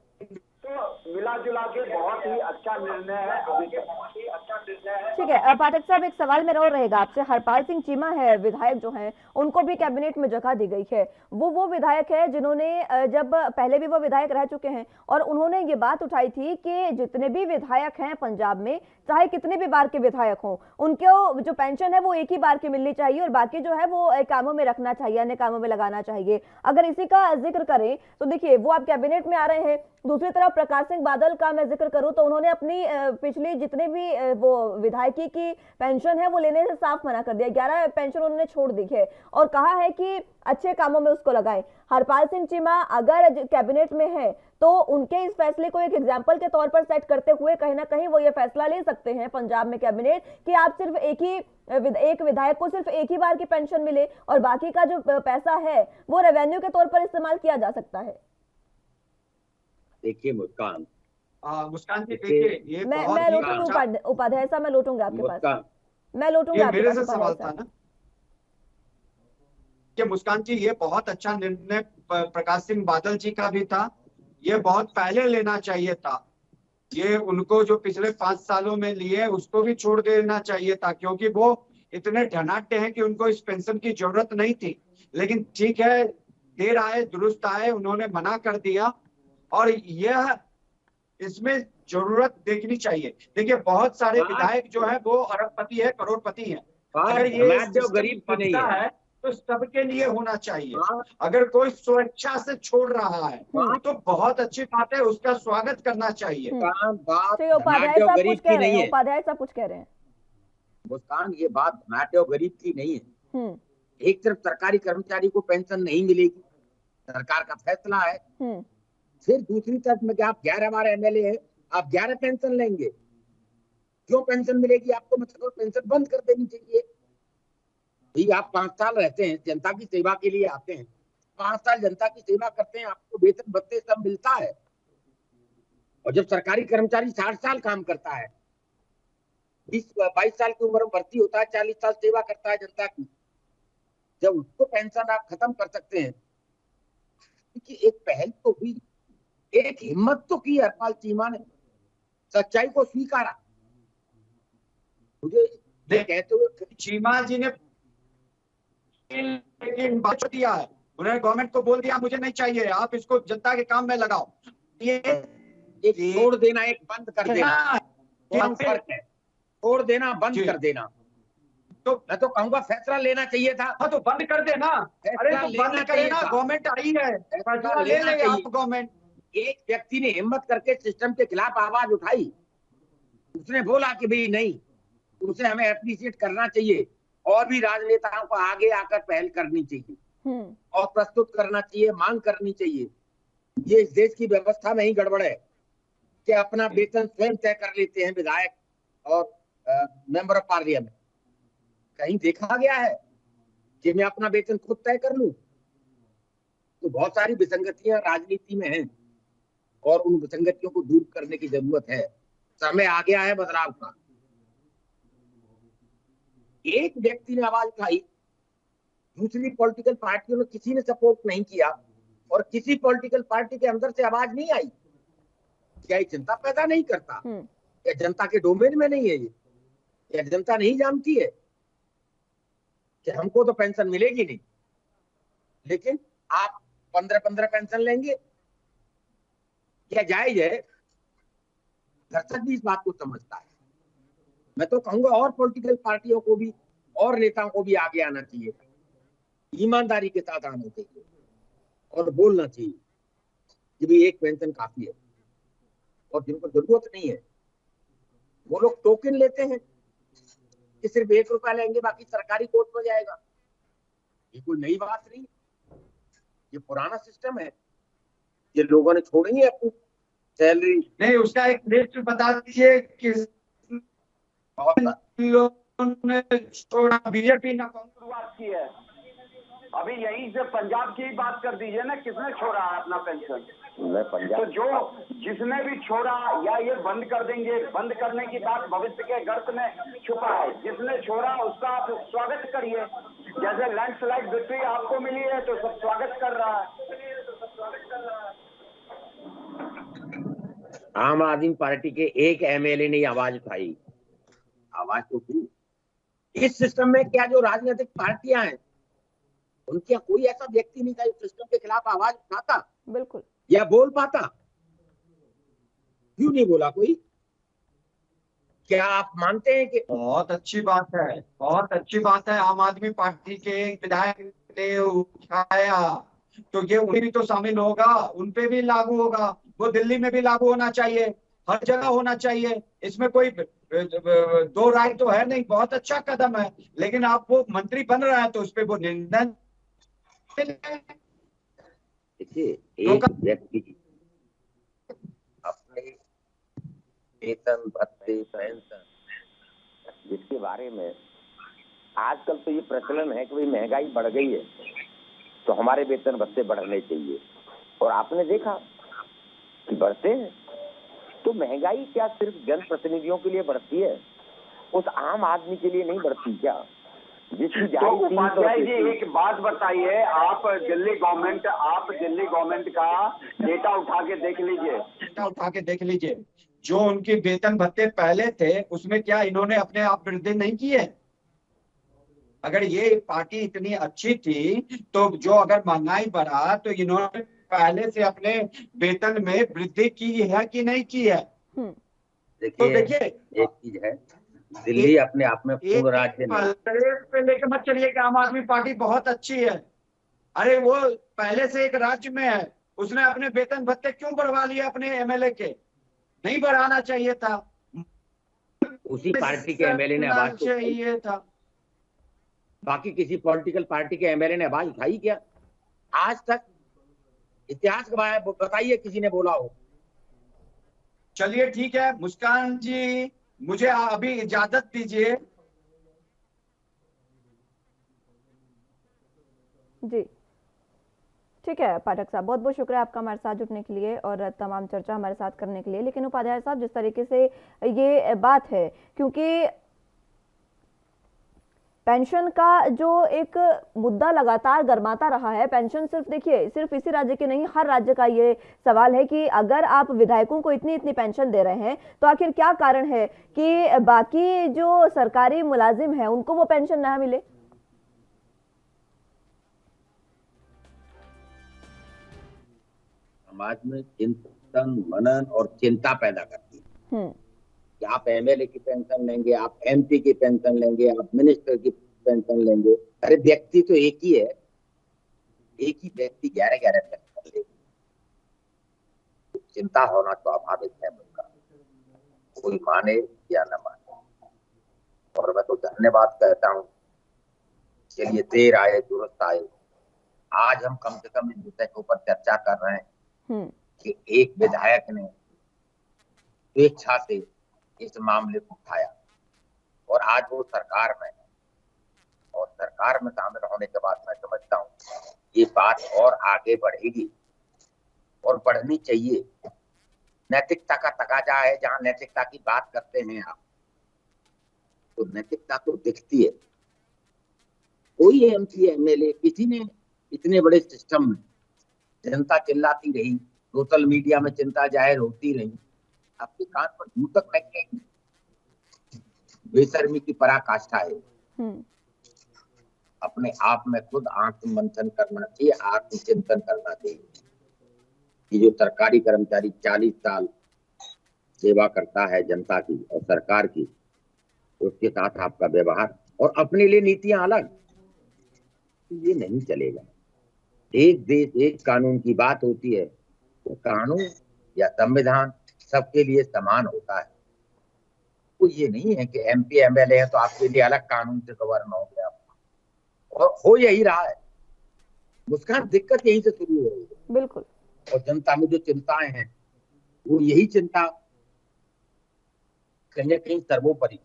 तो मिला जुला के बहुत ही अच्छा निर्णय है। अभी बहुत ही अच्छा निर्णय है। ठीक है पाठक साहब, एक सवाल मेरा और रहेगा आपसे। हरपाल सिंह चीमा है विधायक जो हैं, उनको भी कैबिनेट में जगह दी गई है। वो विधायक है जिन्होंने जब पहले भी वो विधायक रह चुके हैं और उन्होंने ये बात उठाई थी कि जितने भी विधायक हैं पंजाब में, चाहे कितने भी बार के विधायक हों, उनको जो पेंशन है वो एक ही बार की मिलनी चाहिए और बाकी जो है वो कामों में रखना चाहिए, अन्य कामों में लगाना चाहिए। अगर इसी का जिक्र करें तो देखिए वो आप कैबिनेट में आ रहे हैं। दूसरी तरफ प्रकाश सिंह बादल का मैं जिक्र करूं तो उन्होंने अपनी पिछली जितने भी वो विधायकी की पेंशन है वो लेने से साफ मना कर दिया। 11 पेंशन उन्होंने छोड़ दी है और कहा है कि अच्छे कामों में उसको लगाएं। हरपाल सिंह चीमा अगर कैबिनेट में है तो उनके इस फैसले को एक एग्जाम्पल के तौर पर सेट करते हुए कहीं ना कहीं वो ये फैसला ले सकते हैं पंजाब में कैबिनेट कि आप सिर्फ एक विधायक को सिर्फ एक ही बार की पेंशन मिले और बाकी का जो पैसा है वो रेवेन्यू के तौर पर इस्तेमाल किया जा सकता है। देखिए मुस्कान, मुस्कान जी देखिए ये मैं बहुत ही लौटूंगा अच्छा उपाध्याय साहब, मैं लौटूंगा आपके पास, मुस्कान, मैं लौटूंगा ये आपके मेरे पास से उपाध्याय सवाल था साहब। ना कि मुस्कान जी ये बहुत अच्छा निर्णय प्रकाश सिंह बादल जी का भी था। ये बहुत पहले लेना चाहिए था। ये उनको जो पिछले 5 सालों में लिए उसको भी छोड़ देना चाहिए था, क्योंकि वो इतने धनाढ्य हैं कि उनको इस पेंशन की जरूरत नहीं थी। लेकिन ठीक है, देर आए दुरुस्त आए, उन्होंने मना कर दिया और यह इसमें जरूरत देखनी चाहिए। देखिए बहुत सारे विधायक जो है वो अरबपति है, करोड़पति है। अगर ये जो गरीब की नहीं बनता है, है तो सबके लिए होना चाहिए। हाँ। अगर कोई स्वेच्छा से छोड़ रहा है हाँ। तो बहुत अच्छी बात है, उसका स्वागत करना चाहिए। बात ठीक है, उपाध्याय धनाढ्य और साहब गरीब कुछ कह की रहे नहीं हैं, है उपाध्याय साहब कुछ कह रहे हैं। मुस्कान, ये बात धनाढ्य और गरीब की नहीं है। हम्म एक तरफ सरकारी कर्मचारी को पेंशन नहीं मिलेगी, सरकार का फैसला है। हम्म फिर दूसरी तरफ में क्या आप 11 बार एमएलए हैं, आप 11 पेंशन लेंगे? क्यों पेंशन मिलेगी आपको? मतलब पेंशन बंद कर देनी चाहिए। भाई आप 5 साल रहते हैं, जनता की सेवा के लिए आते हैं, 5 साल जनता की सेवा करते हैं, आपको वेतन भत्ते सब मिलता है। और जब सरकारी कर्मचारी 60 साल काम करता है, 20-22 साल की उम्र में भर्ती होता है, 40 साल सेवा करता है जनता की, जब उसको पेंशन आप खत्म कर सकते हैं, क्योंकि एक पहल तो हुई, एक हिम्मत तो की हरपाल चीमा ने, सच्चाई को स्वीकारा। मुझे ये कहते हुए चीमा जी ने लेकिन बात दिया है, उन्होंने गवर्नमेंट को बोल दिया मुझे नहीं चाहिए, आप इसको जनता के काम में लगाओ। ये एक छोड़ देना, एक बंद कर देना, बहुत फर्क है। छोड़ देना, बंद कर देना। तो मैं तो कहूंगा फैसला लेना चाहिए था। हाँ तो बंद कर देना। अरे तो बंद करे ना, गवर्नमेंट आई है, फैसला ले ले आप गवर्नमेंट। एक व्यक्ति ने हिम्मत करके सिस्टम के खिलाफ आवाज उठाई, उसने बोला कि भाई नहीं, उसे हमें एप्रिशिएट करना चाहिए और भी राजनेताओं को आगे आकर पहल करनी चाहिए और प्रस्तुत करना चाहिए, मांग करनी चाहिए। ये इस देश की व्यवस्था में ही गड़बड़ है कि अपना वेतन स्वयं तय कर लेते हैं विधायक और मेंबर ऑफ पार्लियामेंट। कहीं देखा गया है कि मैं अपना वेतन खुद तय कर लूं? तो बहुत सारी विसंगतियां राजनीति में हैं और उन विसंगतियों को दूर करने की जरूरत है। समय आ गया है बदलाव का। एक व्यक्ति ने आवाज उठाई, दूसरी पॉलिटिकल पार्टियों ने किसी ने सपोर्ट नहीं किया और किसी पॉलिटिकल पार्टी के अंदर से आवाज नहीं आई। क्या ये जनता पैदा नहीं करता? या जनता के डोमेन में नहीं है ये? या जनता नहीं जानती है कि हमको तो पेंशन मिलेगी नहीं, लेकिन आप 15-15 पेंशन लेंगे? क्या जायज है? दर्शक भी इस बात को समझता है। मैं तो कहूंगा और पॉलिटिकल पार्टियों को भी और नेताओं को भी आगे आना चाहिए, ईमानदारी के साथ आना चाहिए और बोलना चाहिए कि भाई एक पेंशन काफी है। और जिनको जरूरत नहीं है वो लोग टोकन लेते हैं कि सिर्फ 1 रुपया लेंगे, बाकी सरकारी कोर्ट में जाएगा। ये कोई नई बात नहीं, ये पुराना सिस्टम है, ये लोगों ने छोड़ी है अपनी सैलरी। नहीं, उसका एक लिस्ट बता दीजिए किस लोगों ने छोड़ा। बीजेपी ने शुरुआत की है। अभी यहीं से पंजाब की बात कर दीजिए ना, किसने छोड़ा है अपना पेंशन? मैं तो पंजाब जो जिसने भी छोड़ा या ये बंद कर देंगे, बंद करने की बात भविष्य के गर्त में छुपा है। जिसने छोड़ा उसका आप स्वागत करिए। जैसे लैंडस्लाइड विक्ट्री आपको मिली है तो सब स्वागत कर रहा है। आम आदमी पार्टी के एक एमएलए ने आवाज उठाई, आवाज तो की। इस सिस्टम में क्या जो राजनीतिक पार्टियां हैं उनके कोई ऐसा व्यक्ति नहीं था इस सिस्टम के खिलाफ आवाज उठाता बिल्कुल। या बोल पाता? क्यों नहीं बोला कोई? क्या आप मानते हैं कि बहुत अच्छी बात है, बहुत अच्छी बात है। आम आदमी पार्टी के विधायक ने उठाया तो ये उन्हें भी तो शामिल होगा, उनपे भी लागू होगा। वो दिल्ली में भी लागू होना चाहिए, हर जगह होना चाहिए। इसमें कोई दो राय तो है नहीं। बहुत अच्छा कदम है, लेकिन आप वो मंत्री बन रहा है तो उस पर वो निर्णय। देखिए, एक व्यक्ति अपने वेतन भत्ते पेंशन जिसके बारे में आजकल तो ये प्रचलन है कि भाई महंगाई बढ़ गई है तो हमारे वेतन भत्ते बढ़ने चाहिए, और आपने देखा कि बढ़ते हैं। तो महंगाई क्या सिर्फ जनप्रतिनिधियों के लिए बढ़ती है, उस आम आदमी के लिए नहीं बढ़ती क्या? जिसकी तो उपाध्याय जी एक बात बताइए, आप दिल्ली गवर्नमेंट का डेटा उठा के देख लीजिए। डेटा उठा के देख लीजिए, जो उनके वेतन भत्ते पहले थे उसमें क्या इन्होंने अपने आप वृद्धि नहीं की है? अगर ये पार्टी इतनी अच्छी थी तो जो अगर महंगाई बढ़ा तो इन्होंने पहले से अपने वेतन में वृद्धि की है कि नहीं की है? तो देखिए, एक चीज है, दिल्ली अपने आप में पूर्ण राज्य नहीं। पे लेकर मत चलिए कि आम आदमी पार्टी बहुत अच्छी है। अरे वो पहले से एक राज्य में है, उसने अपने वेतन भत्ते क्यों बढ़वा लिए अपने एमएलए के? नहीं बढ़ाना चाहिए था। उसी पार्टी के एमएलए ने आवाज तो चाहिए था। बाकी किसी पॉलिटिकल पार्टी के एमएलए ने आवाज उठाई क्या आज तक? इतिहास के बारे में बताइए, किसी ने बोला हो? चलिए ठीक है मुस्कान जी, मुझे अभी इजाजत दीजिए। जी ठीक है पाठक साहब, बहुत बहुत शुक्रिया आपका हमारे साथ जुड़ने के लिए और तमाम चर्चा हमारे साथ करने के लिए। लेकिन उपाध्याय साहब, जिस तरीके से ये बात है, क्योंकि पेंशन का जो एक मुद्दा लगातार गरमाता रहा है, पेंशन सिर्फ देखिए सिर्फ इसी राज्य के नहीं, हर राज्य का ये सवाल है कि अगर आप विधायकों को इतनी इतनी पेंशन दे रहे हैं तो आखिर क्या कारण है कि बाकी जो सरकारी मुलाजिम हैं उनको वो पेंशन ना मिले? समाज में चिंतन मनन और चिंता पैदा करती है कि आप एमएलए की पेंशन लेंगे, आप एमपी की पेंशन लेंगे, आप मिनिस्टर की पेंशन लेंगे। अरे व्यक्ति तो एक ही है, एक ही व्यक्ति 11-11 पेंशन लेगा। चिंता होना स्वाभाविक है उनका, कोई माने या न माने। और मैं तो धन्यवाद कहता हूँ, चलिए देर आए दुरुस्त आए। आज हम कम से कम इस विषय के ऊपर चर्चा कर रहे हैं कि एक विधायक ने स्वेच्छा से इस मामले को उठाया और आज वो सरकार में है, और सरकार में शामिल होने के बाद मैं समझता हूँ ये बात और आगे बढ़ेगी और बढ़नी चाहिए। नैतिकता का तकाजा है, जहां नैतिकता की बात करते हैं आप, तो नैतिकता तो दिखती है। कोई एमपी एमएलए, किसी ने इतने बड़े सिस्टम में जनता चिल्लाती रही, सोशल मीडिया में चिंता जाहिर होती रही, आपके कान पर जू तक लग गई। बेशर्मी की पराकाष्ठा है। अपने आप में खुद आत्ममंथन करना चाहिए, आत्मचिंतन करना चाहिए कि जो सरकारी कर्मचारी 40 साल सेवा करता है जनता की और सरकार की, उसके साथ आपका व्यवहार और अपने लिए नीतियां अलग, ये नहीं चलेगा। एक देश एक कानून की बात होती है, वो कानून या संविधान सबके लिए समान होता है। तो ये नहीं है कि एमपी एमएलए है तो आपके लिए अलग कानून से गवर्न हो गया, और हो यही रहा है। मुस्कान, दिक्कत यहीं से शुरू हो रही है। बिल्कुल। और जनता में जो चिंताएं हैं वो यही चिंता कहीं न कहीं सर्वोपरि।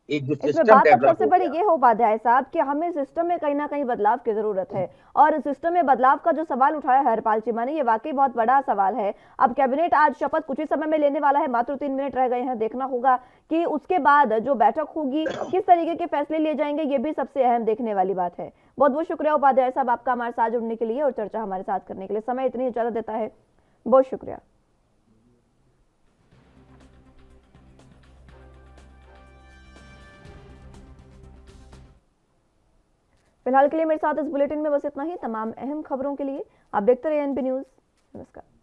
एक जो इसमें सिस्टम बात अब डेवलप सबसे हो बड़ी गया। ये हो उपाध्याय साहब कि हमें सिस्टम में कहीं ना कहीं बदलाव की जरूरत है, और सिस्टम में बदलाव का जो सवाल उठाया है हरपाल चीमा ने, ये वाकई बहुत बड़ा सवाल है। अब कैबिनेट आज शपथ कुछ ही समय में लेने वाला है, मात्र 3 मिनट रह गए हैं। देखना होगा कि उसके बाद जो बैठक होगी किस तरीके के फैसले लिए जाएंगे, ये भी सबसे अहम देखने वाली बात है। बहुत बहुत शुक्रिया उपाध्याय साहब आपका हमारे साथ जुड़ने के लिए और चर्चा हमारे साथ करने के लिए। समय इतनी इजाजत देता है, बहुत शुक्रिया। फिलहाल के लिए मेरे साथ इस बुलेटिन में बस इतना ही। तमाम अहम खबरों के लिए आप देखते रहिए एनबी न्यूज। नमस्कार।